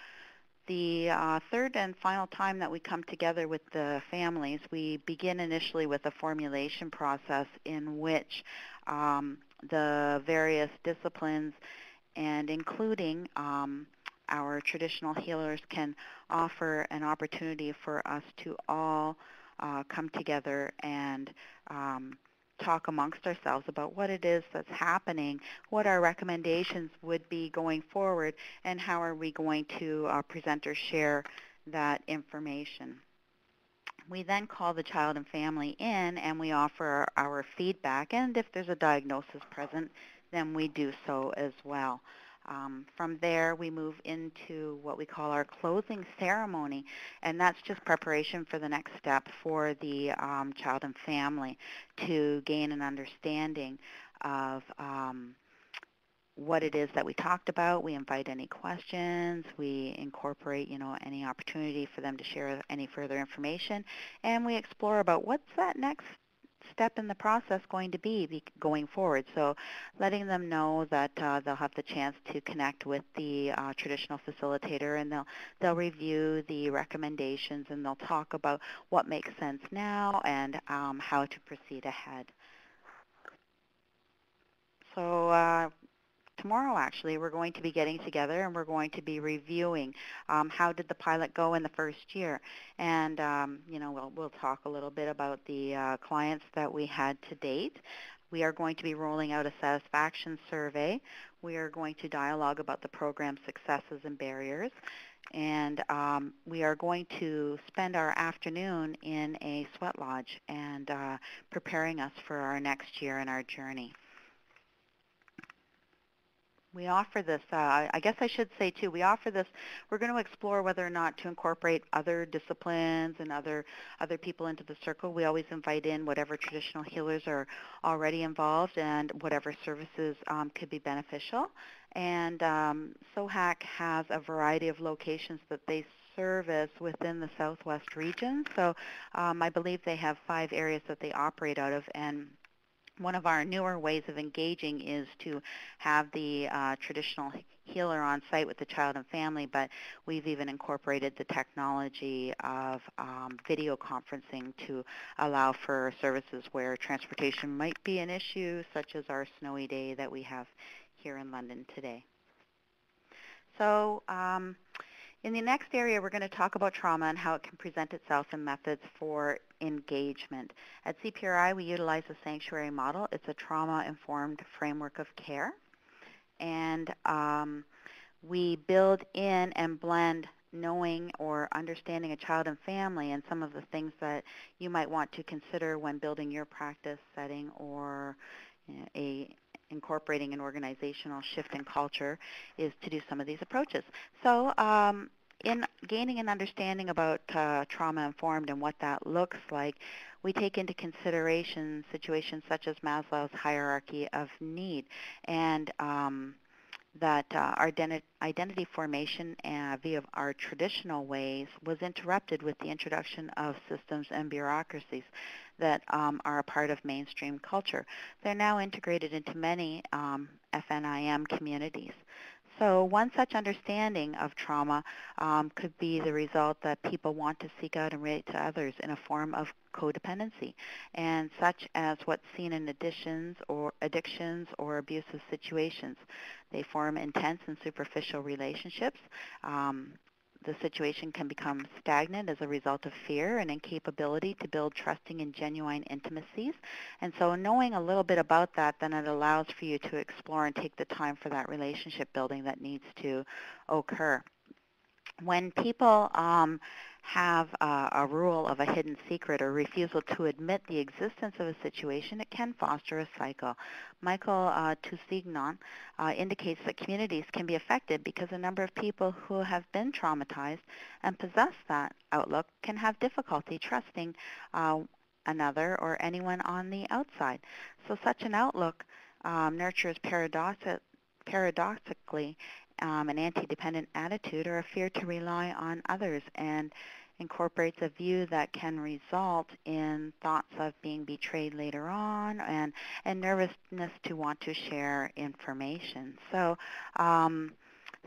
The third and final time that we come together with the families, we begin initially with a formulation process in which the various disciplines and including our traditional healers can offer an opportunity for us to all come together and talk amongst ourselves about what it is that's happening, what our recommendations would be going forward, and how are we going to present or share that information. We then call the child and family in and we offer our feedback, and if there's a diagnosis present, then we do so as well. From there, we move into what we call our closing ceremony, and that's just preparation for the next step for the child and family to gain an understanding of what it is that we talked about. We invite any questions. We incorporate, any opportunity for them to share any further information, and we explore about what's that next step in the process going to be going forward. So letting them know that they'll have the chance to connect with the traditional facilitator, and they'll review the recommendations, and they'll talk about what makes sense now and how to proceed ahead. So tomorrow, actually, we're going to be getting together and we're going to be reviewing how did the pilot go in the first year. And, we'll talk a little bit about the clients that we had to date. We are going to be rolling out a satisfaction survey. We are going to dialogue about the program's successes and barriers. And we are going to spend our afternoon in a sweat lodge and preparing us for our next year in our journey. We offer this, I guess I should say too, we offer this, we're going to explore whether or not to incorporate other disciplines and other people into the circle. We always invite in whatever traditional healers are already involved and whatever services could be beneficial. And SOHAC has a variety of locations that they service within the Southwest region. So I believe they have 5 areas that they operate out of, and one of our newer ways of engaging is to have the traditional healer on site with the child and family, but we've even incorporated the technology of video conferencing to allow for services where transportation might be an issue, such as our snowy day that we have here in London today. So In the next area, we're going to talk about trauma and how it can present itself in methods for engagement. At CPRI, we utilize the sanctuary model. It's a trauma-informed framework of care. And we build in and blend knowing or understanding a child and family and some of the things that you might want to consider when building your practice setting or incorporating an organizational shift in culture is to do some of these approaches. So in gaining an understanding about trauma-informed and what that looks like, we take into consideration situations such as Maslow's hierarchy of need and that our identity formation via our traditional ways was interrupted with the introduction of systems and bureaucracies that are a part of mainstream culture. They're now integrated into many FNIM communities. So one such understanding of trauma could be the result that people want to seek out and relate to others in a form of codependency, and such as what's seen in addictions or abusive situations. They form intense and superficial relationships. The situation can become stagnant as a result of fear and incapability to build trusting and genuine intimacies. And so knowing a little bit about that, then it allows for you to explore and take the time for that relationship building that needs to occur. When people have a rule of a hidden secret or refusal to admit the existence of a situation, it can foster a cycle. Michael Tousignan indicates that communities can be affected because a number of people who have been traumatized and possess that outlook can have difficulty trusting another or anyone on the outside. So such an outlook nurtures paradoxically an anti-dependent attitude or a fear to rely on others, and incorporates a view that can result in thoughts of being betrayed later on and nervousness to want to share information. So,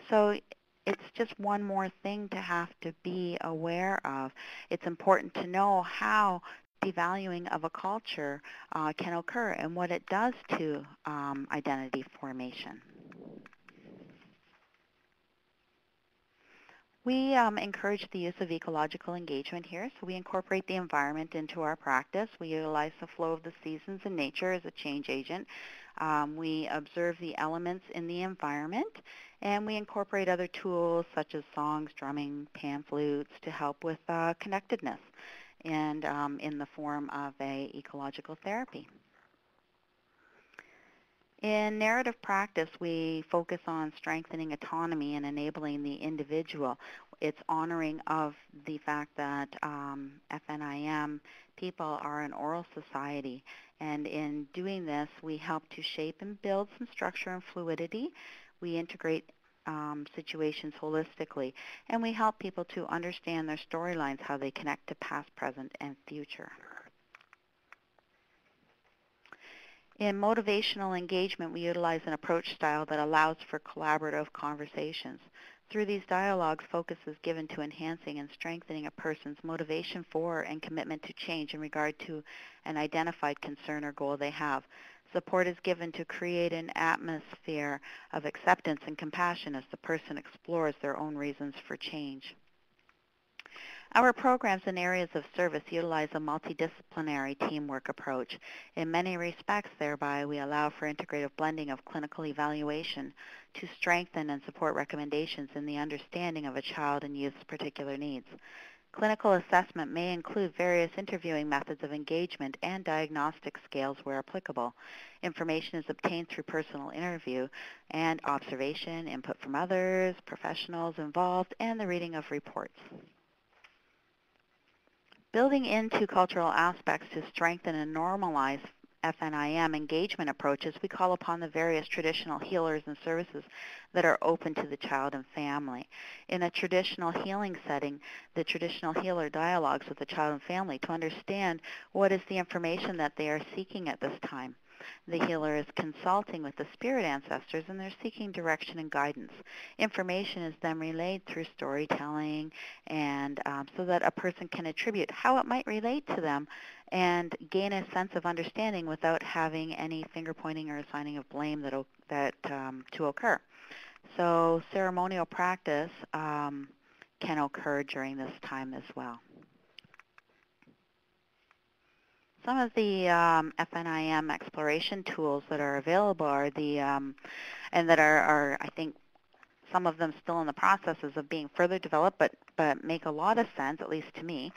so it's just one more thing to have to be aware of. It's important to know how devaluing of a culture can occur and what it does to identity formation. We encourage the use of ecological engagement here, so we incorporate the environment into our practice. We utilize the flow of the seasons and nature as a change agent. We observe the elements in the environment, and we incorporate other tools such as songs, drumming, pan flutes to help with connectedness and in the form of a ecological therapy. In narrative practice, we focus on strengthening autonomy and enabling the individual. It's honoring of the fact that FNIM people are an oral society, and in doing this, we help to shape and build some structure and fluidity. We integrate situations holistically, and we help people to understand their storylines, how they connect to past, present, and future. In motivational engagement, we utilize an approach style that allows for collaborative conversations. Through these dialogues, focus is given to enhancing and strengthening a person's motivation for and commitment to change in regard to an identified concern or goal they have. Support is given to create an atmosphere of acceptance and compassion as the person explores their own reasons for change. Our programs in areas of service utilize a multidisciplinary teamwork approach. In many respects, thereby, we allow for integrative blending of clinical evaluation to strengthen and support recommendations in the understanding of a child and youth's particular needs. Clinical assessment may include various interviewing methods of engagement and diagnostic scales where applicable. Information is obtained through personal interview and observation, input from others, professionals involved, and the reading of reports. Building into cultural aspects to strengthen and normalize FNIM engagement approaches, we call upon the various traditional healers and services that are open to the child and family. In a traditional healing setting, the traditional healer dialogues with the child and family to understand what is the information that they are seeking at this time. The healer is consulting with the spirit ancestors, and they're seeking direction and guidance. Information is then relayed through storytelling, and so that a person can attribute how it might relate to them and gain a sense of understanding without having any finger pointing or assigning of blame to occur. So ceremonial practice can occur during this time as well. Some of the FNIM exploration tools that are available are and that are, I think, some of them still in the processes of being further developed, but make a lot of sense, at least to me,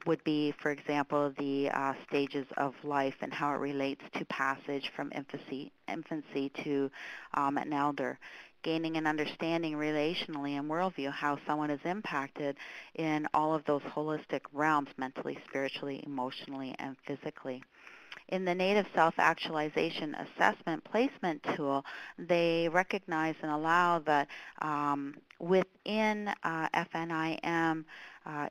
would be, for example, the stages of life and how it relates to passage from infancy to an elder. Gaining an understanding relationally and worldview, how someone is impacted in all of those holistic realms, mentally, spiritually, emotionally, and physically. In the Native Self-Actualization Assessment Placement Tool, they recognize and allow that within FNIM,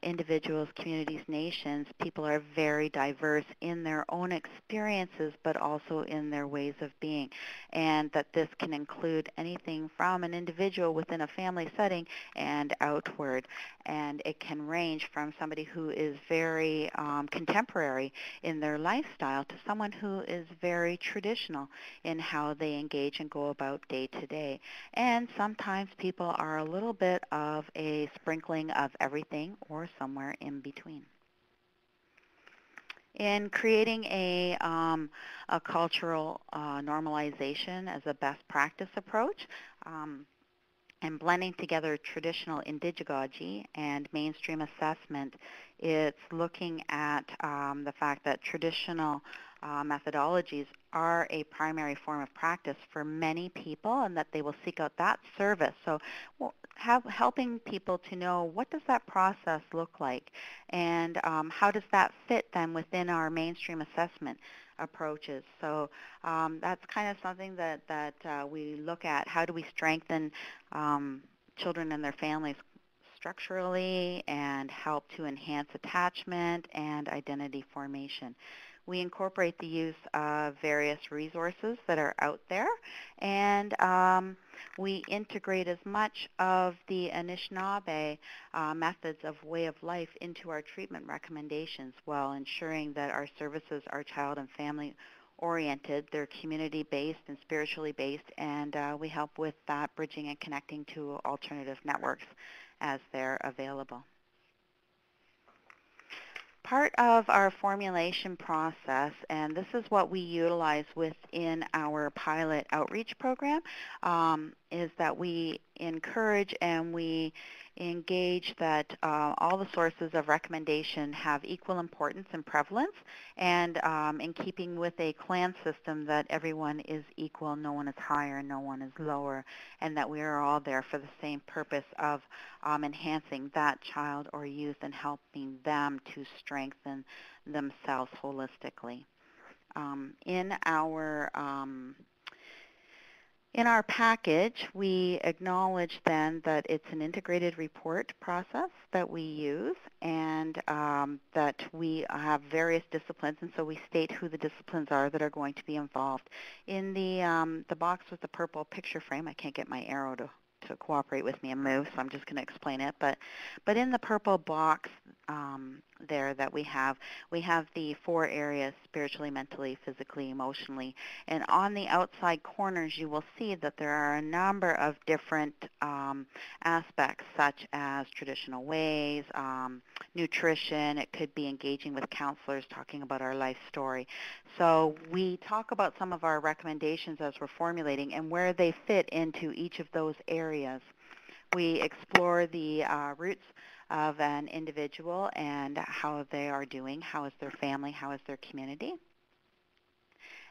individuals, communities, nations, people are very diverse in their own experiences, but also in their ways of being, and that this can include anything from an individual within a family setting and outward, and it can range from somebody who is very contemporary in their lifestyle to someone who is very traditional in how they engage and go about day to day. And sometimes people are a little bit of a sprinkling of everything or somewhere in between. In creating a cultural normalization as a best practice approach, and blending together traditional indigeology and mainstream assessment, it's looking at the fact that traditional methodologies are a primary form of practice for many people, and that they will seek out that service. So helping people to know, what does that process look like, and how does that fit then within our mainstream assessment approaches. So that's kind of something that we look at. How do we strengthen children and their families structurally and help to enhance attachment and identity formation? We incorporate the use of various resources that are out there, and we integrate as much of the Anishinaabe methods of way of life into our treatment recommendations, while ensuring that our services are child and family oriented, they're community-based and spiritually based, and we help with that bridging and connecting to alternative networks as they're available. Part of our formulation process, and this is what we utilize within our pilot outreach program, is that we encourage and we engage that all the sources of recommendation have equal importance and prevalence, and in keeping with a clan system that everyone is equal, no one is higher, no one is lower, and that we are all there for the same purpose of enhancing that child or youth and helping them to strengthen themselves holistically. In our package, we acknowledge then that it's an integrated report process that we use, and that we have various disciplines, and so we state who the disciplines are that are going to be involved. In the box with the purple picture frame, I can't get my arrow to cooperate with me and move, so I'm just going to explain it. But in the purple box there that we have the 4 areas: spiritually, mentally, physically, emotionally. And on the outside corners, you will see that there are a number of different aspects, such as traditional ways, nutrition. It could be engaging with counselors, talking about our life story. So we talk about some of our recommendations as we're formulating and where they fit into each of those areas. We explore the roots of an individual and how they are doing, how is their family, how is their community.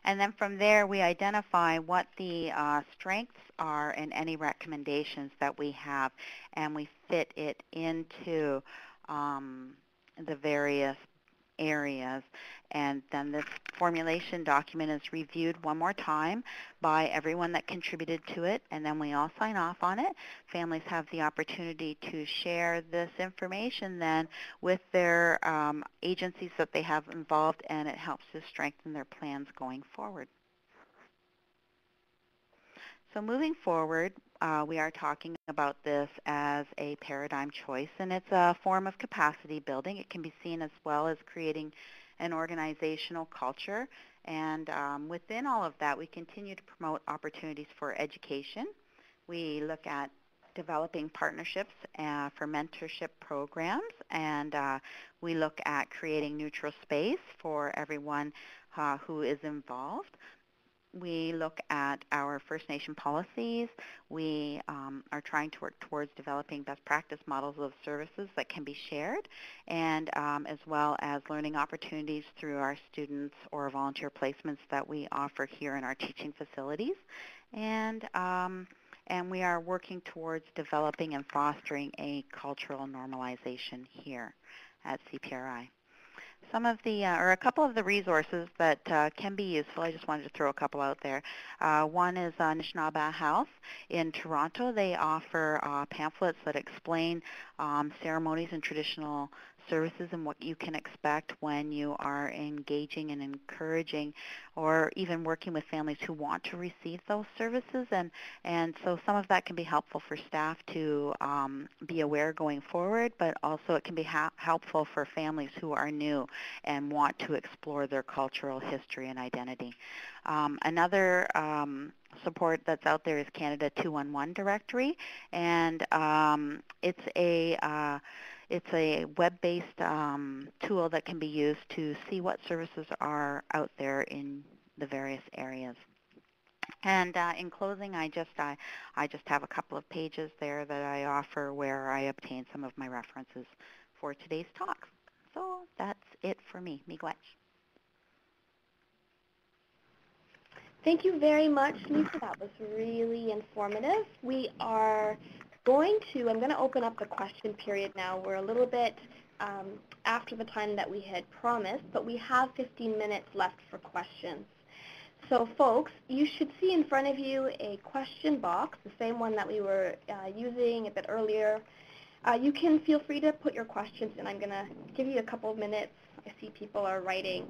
And then from there, we identify what the strengths are and any recommendations that we have, and we fit it into the various areas. And then this formulation document is reviewed one more time by everyone that contributed to it, and then we all sign off on it. Families have the opportunity to share this information then with their agencies that they have involved, and it helps to strengthen their plans going forward. So moving forward, we are talking about this as a paradigm choice, and it's a form of capacity building. It can be seen as well as creating an organizational culture, and within all of that, we continue to promote opportunities for education. We look at developing partnerships for mentorship programs, and we look at creating neutral space for everyone who is involved. We look at our First Nation policies. We are trying to work towards developing best practice models of services that can be shared, and as well as learning opportunities through our students or volunteer placements that we offer here in our teaching facilities. And we are working towards developing and fostering a cultural normalization here at CPRI. Some of the, or a couple of the resources that can be useful, I just wanted to throw a couple out there. One is Anishinaabe Health in Toronto. They offer pamphlets that explain ceremonies and traditional services and what you can expect when you are engaging and encouraging or even working with families who want to receive those services. And so some of that can be helpful for staff to be aware going forward, but also it can be helpful for families who are new and want to explore their cultural history and identity. Another support that's out there is Canada 211 directory, and it's a web-based tool that can be used to see what services are out there in the various areas. And in closing, I just have a couple of pages there that I offer where I obtain some of my references for today's talk. So that's it for me. Miigwech. Thank you very much, Lisa. That was really informative. We are I'm going to open up the question period now. We're a little bit after the time that we had promised, but we have 15 minutes left for questions. So folks, you should see in front of you a question box, the same one that we were using a bit earlier. You can feel free to put your questions in. I'm going to give you a couple of minutes. I see people are writing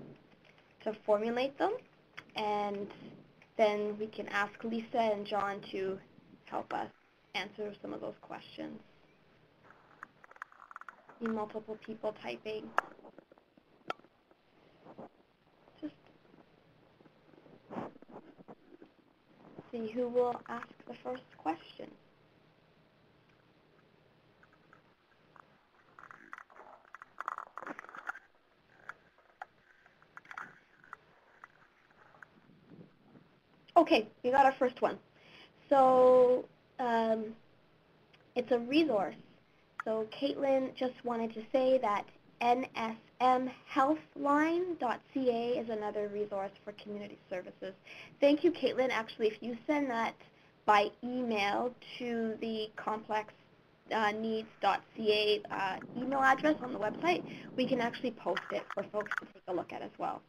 to formulate them, and then we can ask Lisa and John to help us answer some of those questions. See multiple people typing. Just see who will ask the first question. Okay, we got our first one. So it's a resource. So Caitlin just wanted to say that nsmhealthline.ca is another resource for community services. Thank you, Caitlin. Actually, if you send that by email to the complexneeds.ca email address on the website, we can actually post it for folks to take a look at as well.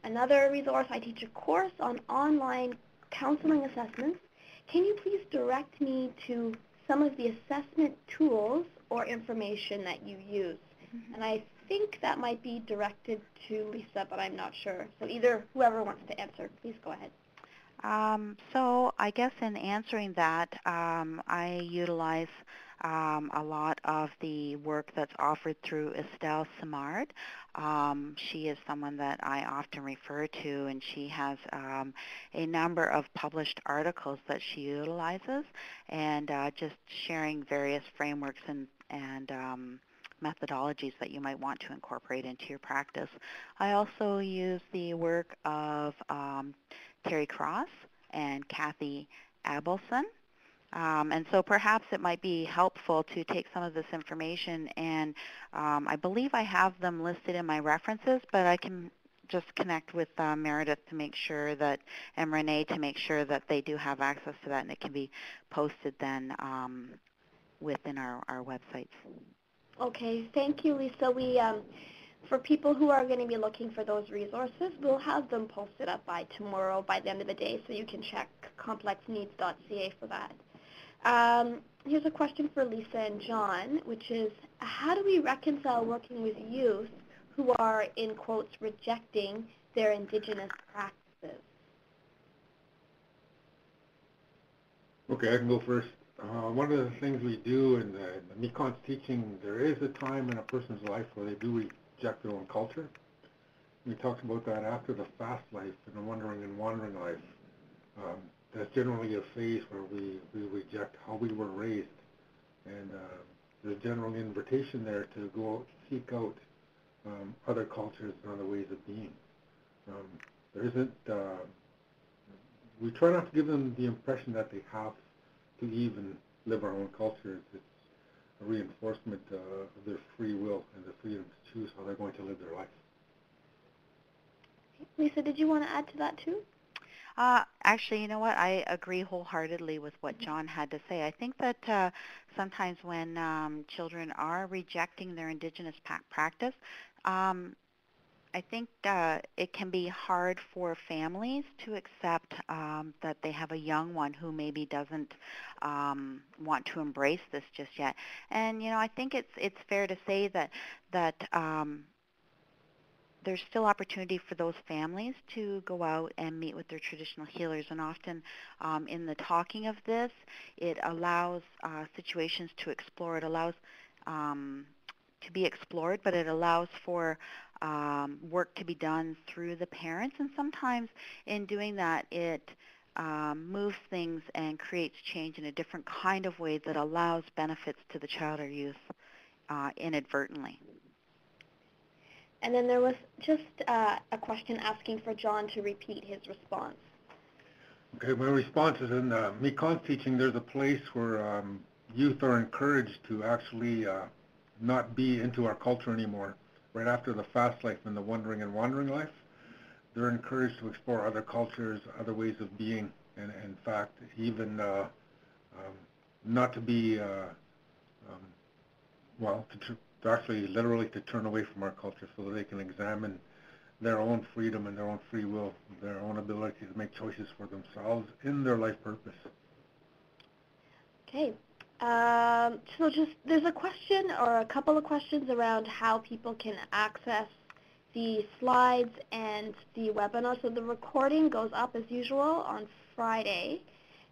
Another resource, I teach a course on online counseling assessments. Can you please direct me to some of the assessment tools or information that you use? Mm-hmm. And I think that might be directed to Lisa, but I'm not sure. So either whoever wants to answer, please go ahead. So I guess in answering that, I utilize a lot of the work that's offered through Estelle Simard. She is someone that I often refer to, and she has a number of published articles that she utilizes, and just sharing various frameworks and methodologies that you might want to incorporate into your practice. I also use the work of Terry Cross and Kathy Abelson. And so perhaps it might be helpful to take some of this information, and I believe I have them listed in my references, but I can just connect with Meredith to make sure that, and Renee to make sure that they do have access to that, and it can be posted then within our websites. Okay, thank you, Lisa. We, for people who are going to be looking for those resources, we'll have them posted up by tomorrow, by the end of the day, so you can check complexneeds.ca for that. Here's a question for Lisa and John, which is, how do we reconcile working with youth who are, in quotes, rejecting their Indigenous practices? Okay, I can go first. One of the things we do in the Mekon's teaching, there is a time in a person's life where they do reject their own culture. We talked about that after the fast life and the wandering and wandering life. that's generally a phase where we reject how we were raised, and there's a general invitation there to go out, seek out other cultures and other ways of being. There isn't, we try not to give them the impression that they have to even live our own cultures. It's a reinforcement of their free will and their freedom to choose how they're going to live their life. Lisa, did you want to add to that too? Actually, you know what? I agree wholeheartedly with what John had to say. I think that sometimes when children are rejecting their Indigenous practice, I think it can be hard for families to accept that they have a young one who maybe doesn't want to embrace this just yet. And I think it's fair to say that there's still opportunity for those families to go out and meet with their traditional healers. And often in the talking of this, it allows situations to explore. It allows to be explored, but it allows for work to be done through the parents. And sometimes in doing that, it moves things and creates change in a different kind of way that allows benefits to the child or youth inadvertently. And then there was just a question asking for John to repeat his response. Okay, my response is in Mekon's teaching, there's a place where youth are encouraged to actually not be into our culture anymore. Right after the fast life and the wandering and wandering life, they're encouraged to explore other cultures, other ways of being, and in fact, even not to be, to actually literally to turn away from our culture so that they can examine their own freedom and their own free will, their own ability to make choices for themselves in their life purpose. Okay. So there's a question or a couple of questions around how people can access the slides and the webinar. So the recording goes up as usual on Friday,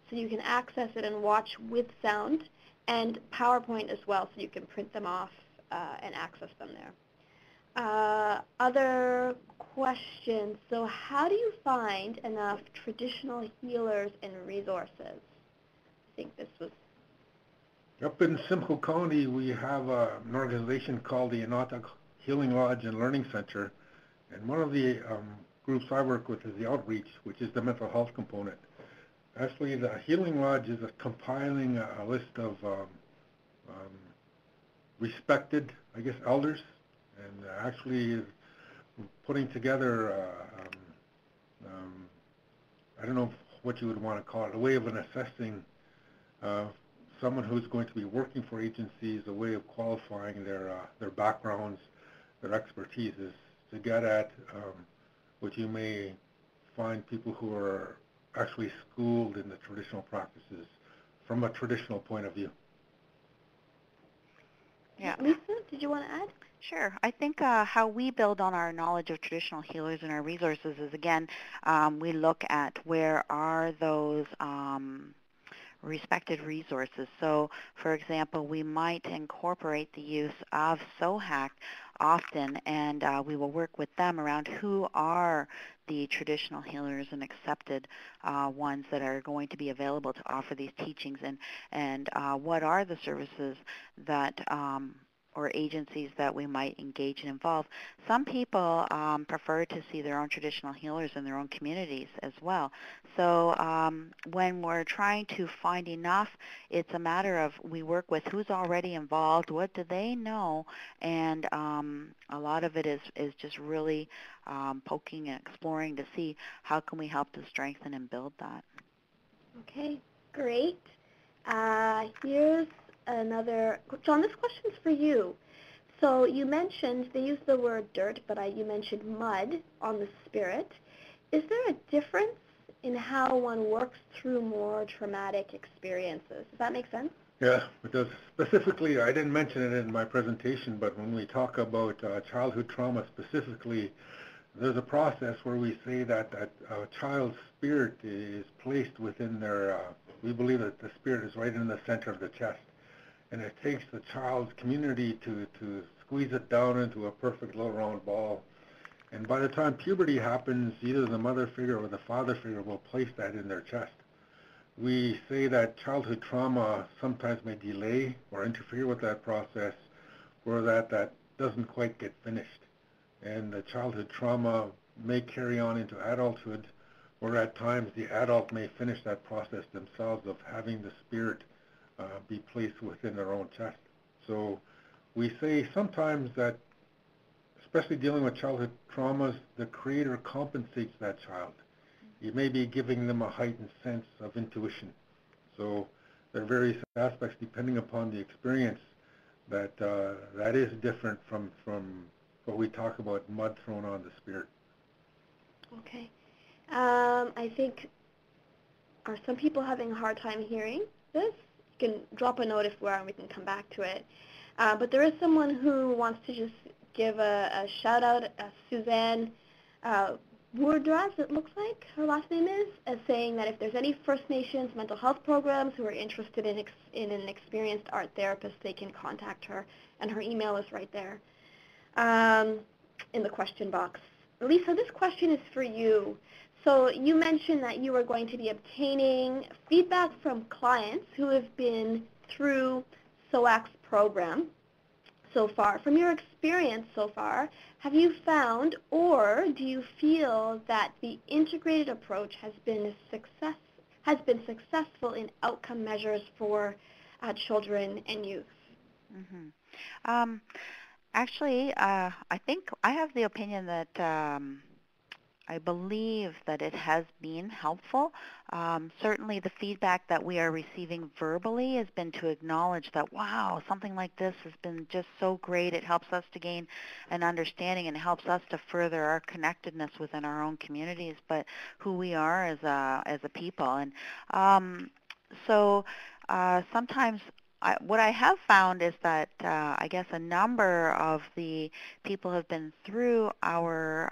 so you can access it and watch with sound, and PowerPoint as well, so you can print them off and access them there. Other questions. So how do you find enough traditional healers and resources? I think this was... Up in Simcoe County, we have an organization called the Ecological Healing Lodge and Learning Center, and one of the groups I work with is the outreach, which is the mental health component. Actually, the Healing Lodge is compiling a list of respected, elders, and actually putting together, I don't know what you would want to call it, a way of assessing someone who's going to be working for agencies, a way of qualifying their backgrounds, their expertise, is to get at what you may find people who are actually schooled in the traditional practices from a traditional point of view. Yeah. Lisa, did you want to add? Sure. I think how we build on our knowledge of traditional healers and our resources is, again, we look at where are those respected resources. So, for example, we might incorporate the use of SOHAC often, and we will work with them around who are the traditional healers and accepted ones that are going to be available to offer these teachings, and what are the services that or agencies that we might engage and involve. Some people prefer to see their own traditional healers in their own communities as well. So when we're trying to find enough, it's a matter of we work with who's already involved, what do they know, and a lot of it is just really poking and exploring to see how can we help to strengthen and build that. Okay, great. Here's another, John, this question's for you. So you mentioned, they use the word dirt, but you mentioned mud on the spirit. Is there a difference in how one works through more traumatic experiences? Does that make sense? Yeah, it does. Specifically, I didn't mention it in my presentation, but when we talk about childhood trauma specifically, there's a process where we say that a child's spirit is placed within their, we believe that the spirit is right in the center of the chest. And it takes the child's community to squeeze it down into a perfect little round ball. And by the time puberty happens, either the mother figure or the father figure will place that in their chest. we say that childhood trauma sometimes may delay or interfere with that process, or that doesn't quite get finished. And the childhood trauma may carry on into adulthood, or at times the adult may finish that process themselves of having the spirit be placed within their own chest. So we say sometimes that, especially dealing with childhood traumas, the creator compensates that child. You may be giving them a heightened sense of intuition. So there are various aspects depending upon the experience that that is different from what we talk about, mud thrown on the spirit. Okay. I think, are some people having a hard time hearing this? You can drop a note if we are, and we can come back to it. But there is someone who wants to just give a shout out, Suzanne Woodruff, it looks like her last name is, saying that if there's any First Nations mental health programs who are interested in an experienced art therapist, they can contact her, and her email is right there in the question box. Lisa, this question is for you. So you mentioned that you are going to be obtaining feedback from clients who have been through SOAC's program so far. From your experience so far, have you found, or do you feel that the integrated approach has been successful in outcome measures for children and youth? Mm-hmm. Actually, I think I have the opinion that I believe that it has been helpful. Certainly the feedback that we are receiving verbally has been to acknowledge that, wow, something like this has been just so great. It helps us to gain an understanding and helps us to further our connectedness within our own communities, but who we are as a people. And sometimes what I have found is that I guess a number of the people who have been through our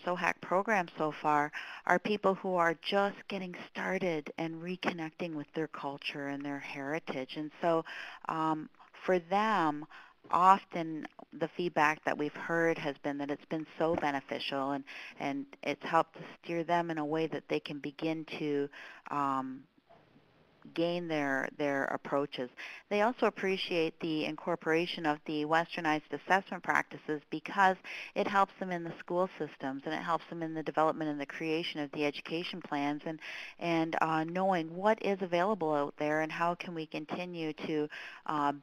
SOHAC program so far are people who are just getting started and reconnecting with their culture and their heritage. And so for them, often the feedback that we've heard has been that it's been so beneficial, and it's helped to steer them in a way that they can begin to gain their approaches. They also appreciate the incorporation of the westernized assessment practices because it helps them in the school systems, and it helps them in the development and the creation of the education plans, and knowing what is available out there and how can we continue to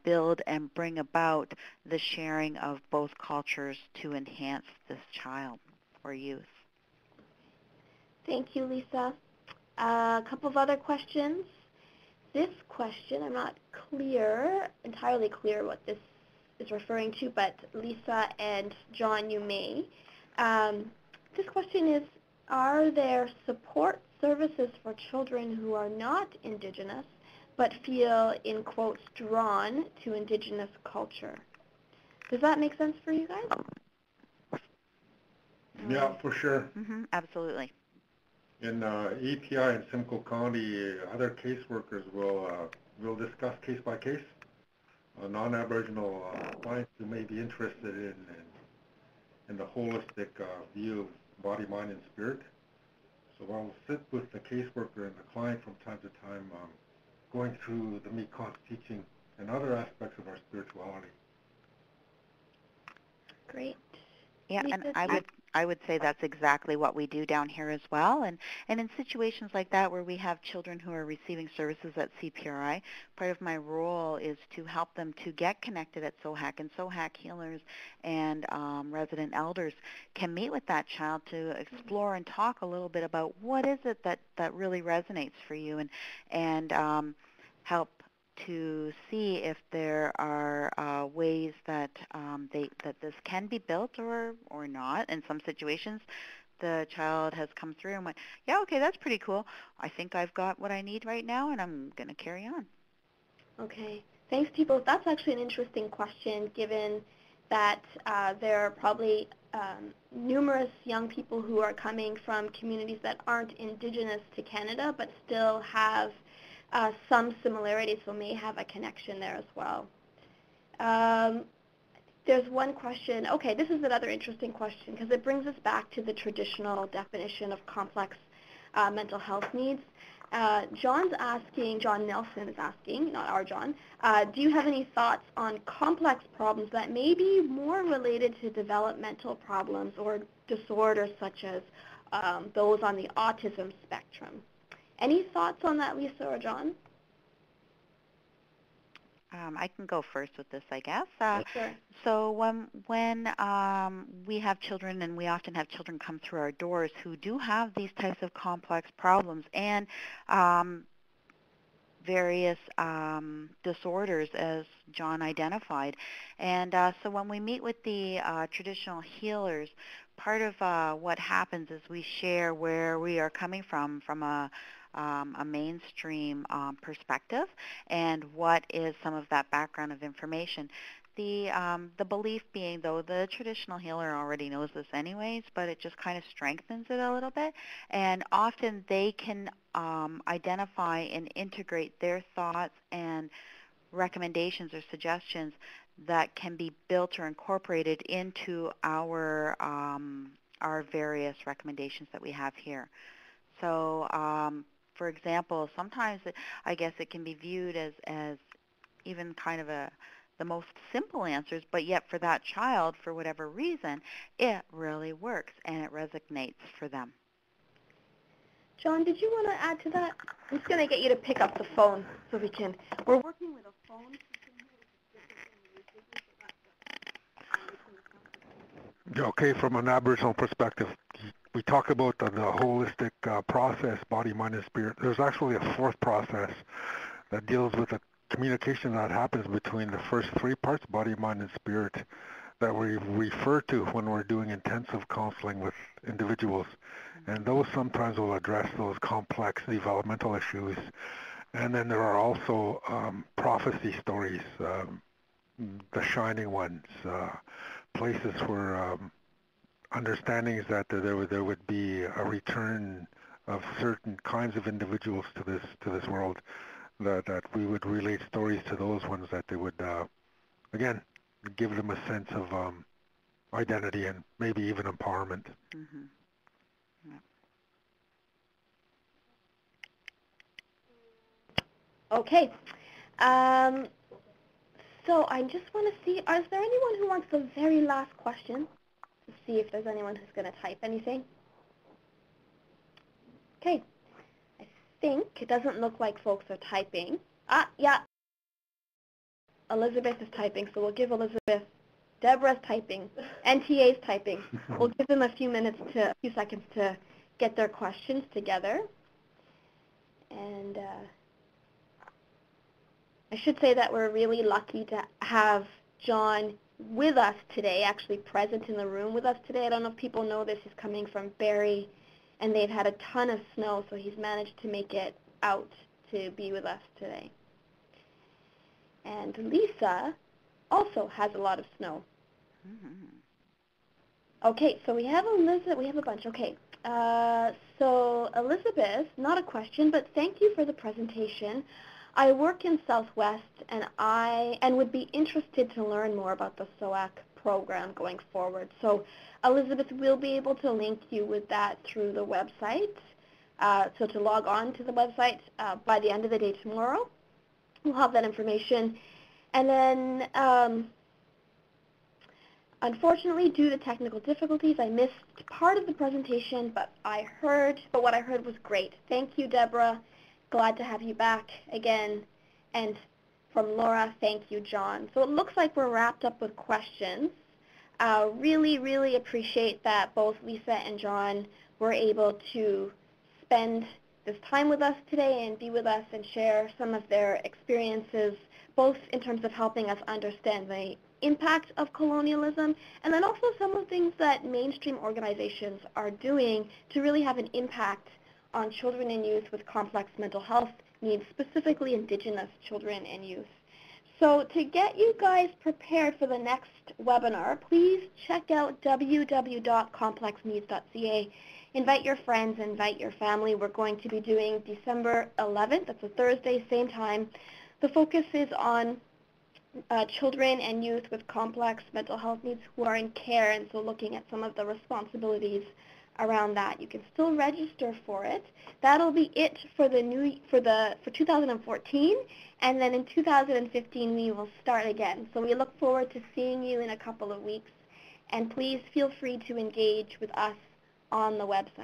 build and bring about the sharing of both cultures to enhance this child or youth. Thank you, Lisa. A couple of other questions. This question, I'm not entirely clear what this is referring to, but Lisa and John, you may. This question is, are there support services for children who are not Indigenous but feel, in quotes, drawn to Indigenous culture? Does that make sense for you guys? Yeah, for sure. Mm-hmm, absolutely. In EPI and Simcoe County, other caseworkers will discuss case by case. Non-Aboriginal clients who may be interested in the holistic view of body, mind, and spirit. So I'll sit with the caseworker and the client from time to time, going through the Mikos teaching and other aspects of our spirituality. Great. Yeah, and I would say that's exactly what we do down here as well. And in situations like that where we have children who are receiving services at CPRI, part of my role is to help them to get connected at SOHAC, and SOHAC healers and resident elders can meet with that child to explore and talk a little bit about what is it that really resonates for you, and help to see if there are ways that that this can be built or not. In some situations, the child has come through and went, yeah, okay, that's pretty cool. I think I've got what I need right now, and I'm going to carry on. Okay. Thanks, people. That's actually an interesting question, given that there are probably numerous young people who are coming from communities that aren't Indigenous to Canada, but still have some similarities, so may have a connection there as well. There's one question. Okay, this is another interesting question because it brings us back to the traditional definition of complex mental health needs. John's asking, John Nelson is asking, not our John, do you have any thoughts on complex problems that may be more related to developmental problems or disorders such as those on the autism spectrum? Any thoughts on that, Lisa or John? I can go first with this, I guess. Sure. So when we have children, and we often have children come through our doors who do have these types of complex problems and various disorders, as John identified. And so when we meet with the traditional healers, part of what happens is we share where we are coming from a mainstream perspective, and what is some of that background of information. The belief being, though, the traditional healer already knows this anyways, but it just kind of strengthens it a little bit. And often they can identify and integrate their thoughts and recommendations or suggestions that can be built or incorporated into our various recommendations that we have here. So, for example, sometimes I guess it can be viewed as even kind of the most simple answers, but yet for that child, for whatever reason, it really works and it resonates for them. John, did you want to add to that? I'm just going to get you to pick up the phone so we can. We're working with a phone system. Okay, from an Aboriginal perspective, we talk about the holistic process, body, mind, and spirit. There's actually a fourth process that deals with the communication that happens between the first three parts, body, mind, and spirit, that we refer to when we're doing intensive counseling with individuals. And those sometimes will address those complex developmental issues. And then there are also prophecy stories, the shining ones, places where understandings that there would be a return of certain kinds of individuals to this world, that we would relate stories to those ones, that they would again give them a sense of identity and maybe even empowerment. Mm-hmm. Yeah. Okay. So I just want to see, is there anyone who wants the very last question? To see if there's anyone who's going to type anything. Okay. I think it doesn't look like folks are typing. Yeah. Elizabeth is typing, so we'll give Elizabeth. Deborah's typing. NTA's typing. We'll give them a few seconds to get their questions together. And I should say that we're really lucky to have John with us today, actually present in the room with us today. I don't know if people know this. He's coming from Barrie, and they've had a ton of snow, so he's managed to make it out to be with us today. And Lisa also has a lot of snow. Mm-hmm. Okay, so we have Elizabeth. We have a bunch. Okay, so Elizabeth, not a question, but thank you for the presentation. I work in Southwest, and would be interested to learn more about the SOAC program going forward. So, Elizabeth, we'll be able to link you with that through the website. So to log on to the website by the end of the day tomorrow, we'll have that information. And then, unfortunately, due to technical difficulties, I missed part of the presentation, but what I heard was great. Thank you, Deborah. Glad to have you back again. And from Laura, thank you, John. So it looks like we're wrapped up with questions. Really, really appreciate that both Lisa and John were able to spend this time with us today and be with us and share some of their experiences, both in terms of helping us understand the impact of colonialism, and then also some of the things that mainstream organizations are doing to really have an impact on children and youth with complex mental health needs, specifically Indigenous children and youth. So to get you guys prepared for the next webinar, please check out www.complexneeds.ca. Invite your friends, invite your family. We're going to be doing December 11th. That's a Thursday, same time. The focus is on children and youth with complex mental health needs who are in care, and so looking at some of the responsibilities around that. You can still register for it. That'll be it for 2014, and then in 2015 we will start again. So we look forward to seeing you in a couple of weeks, and please feel free to engage with us on the website.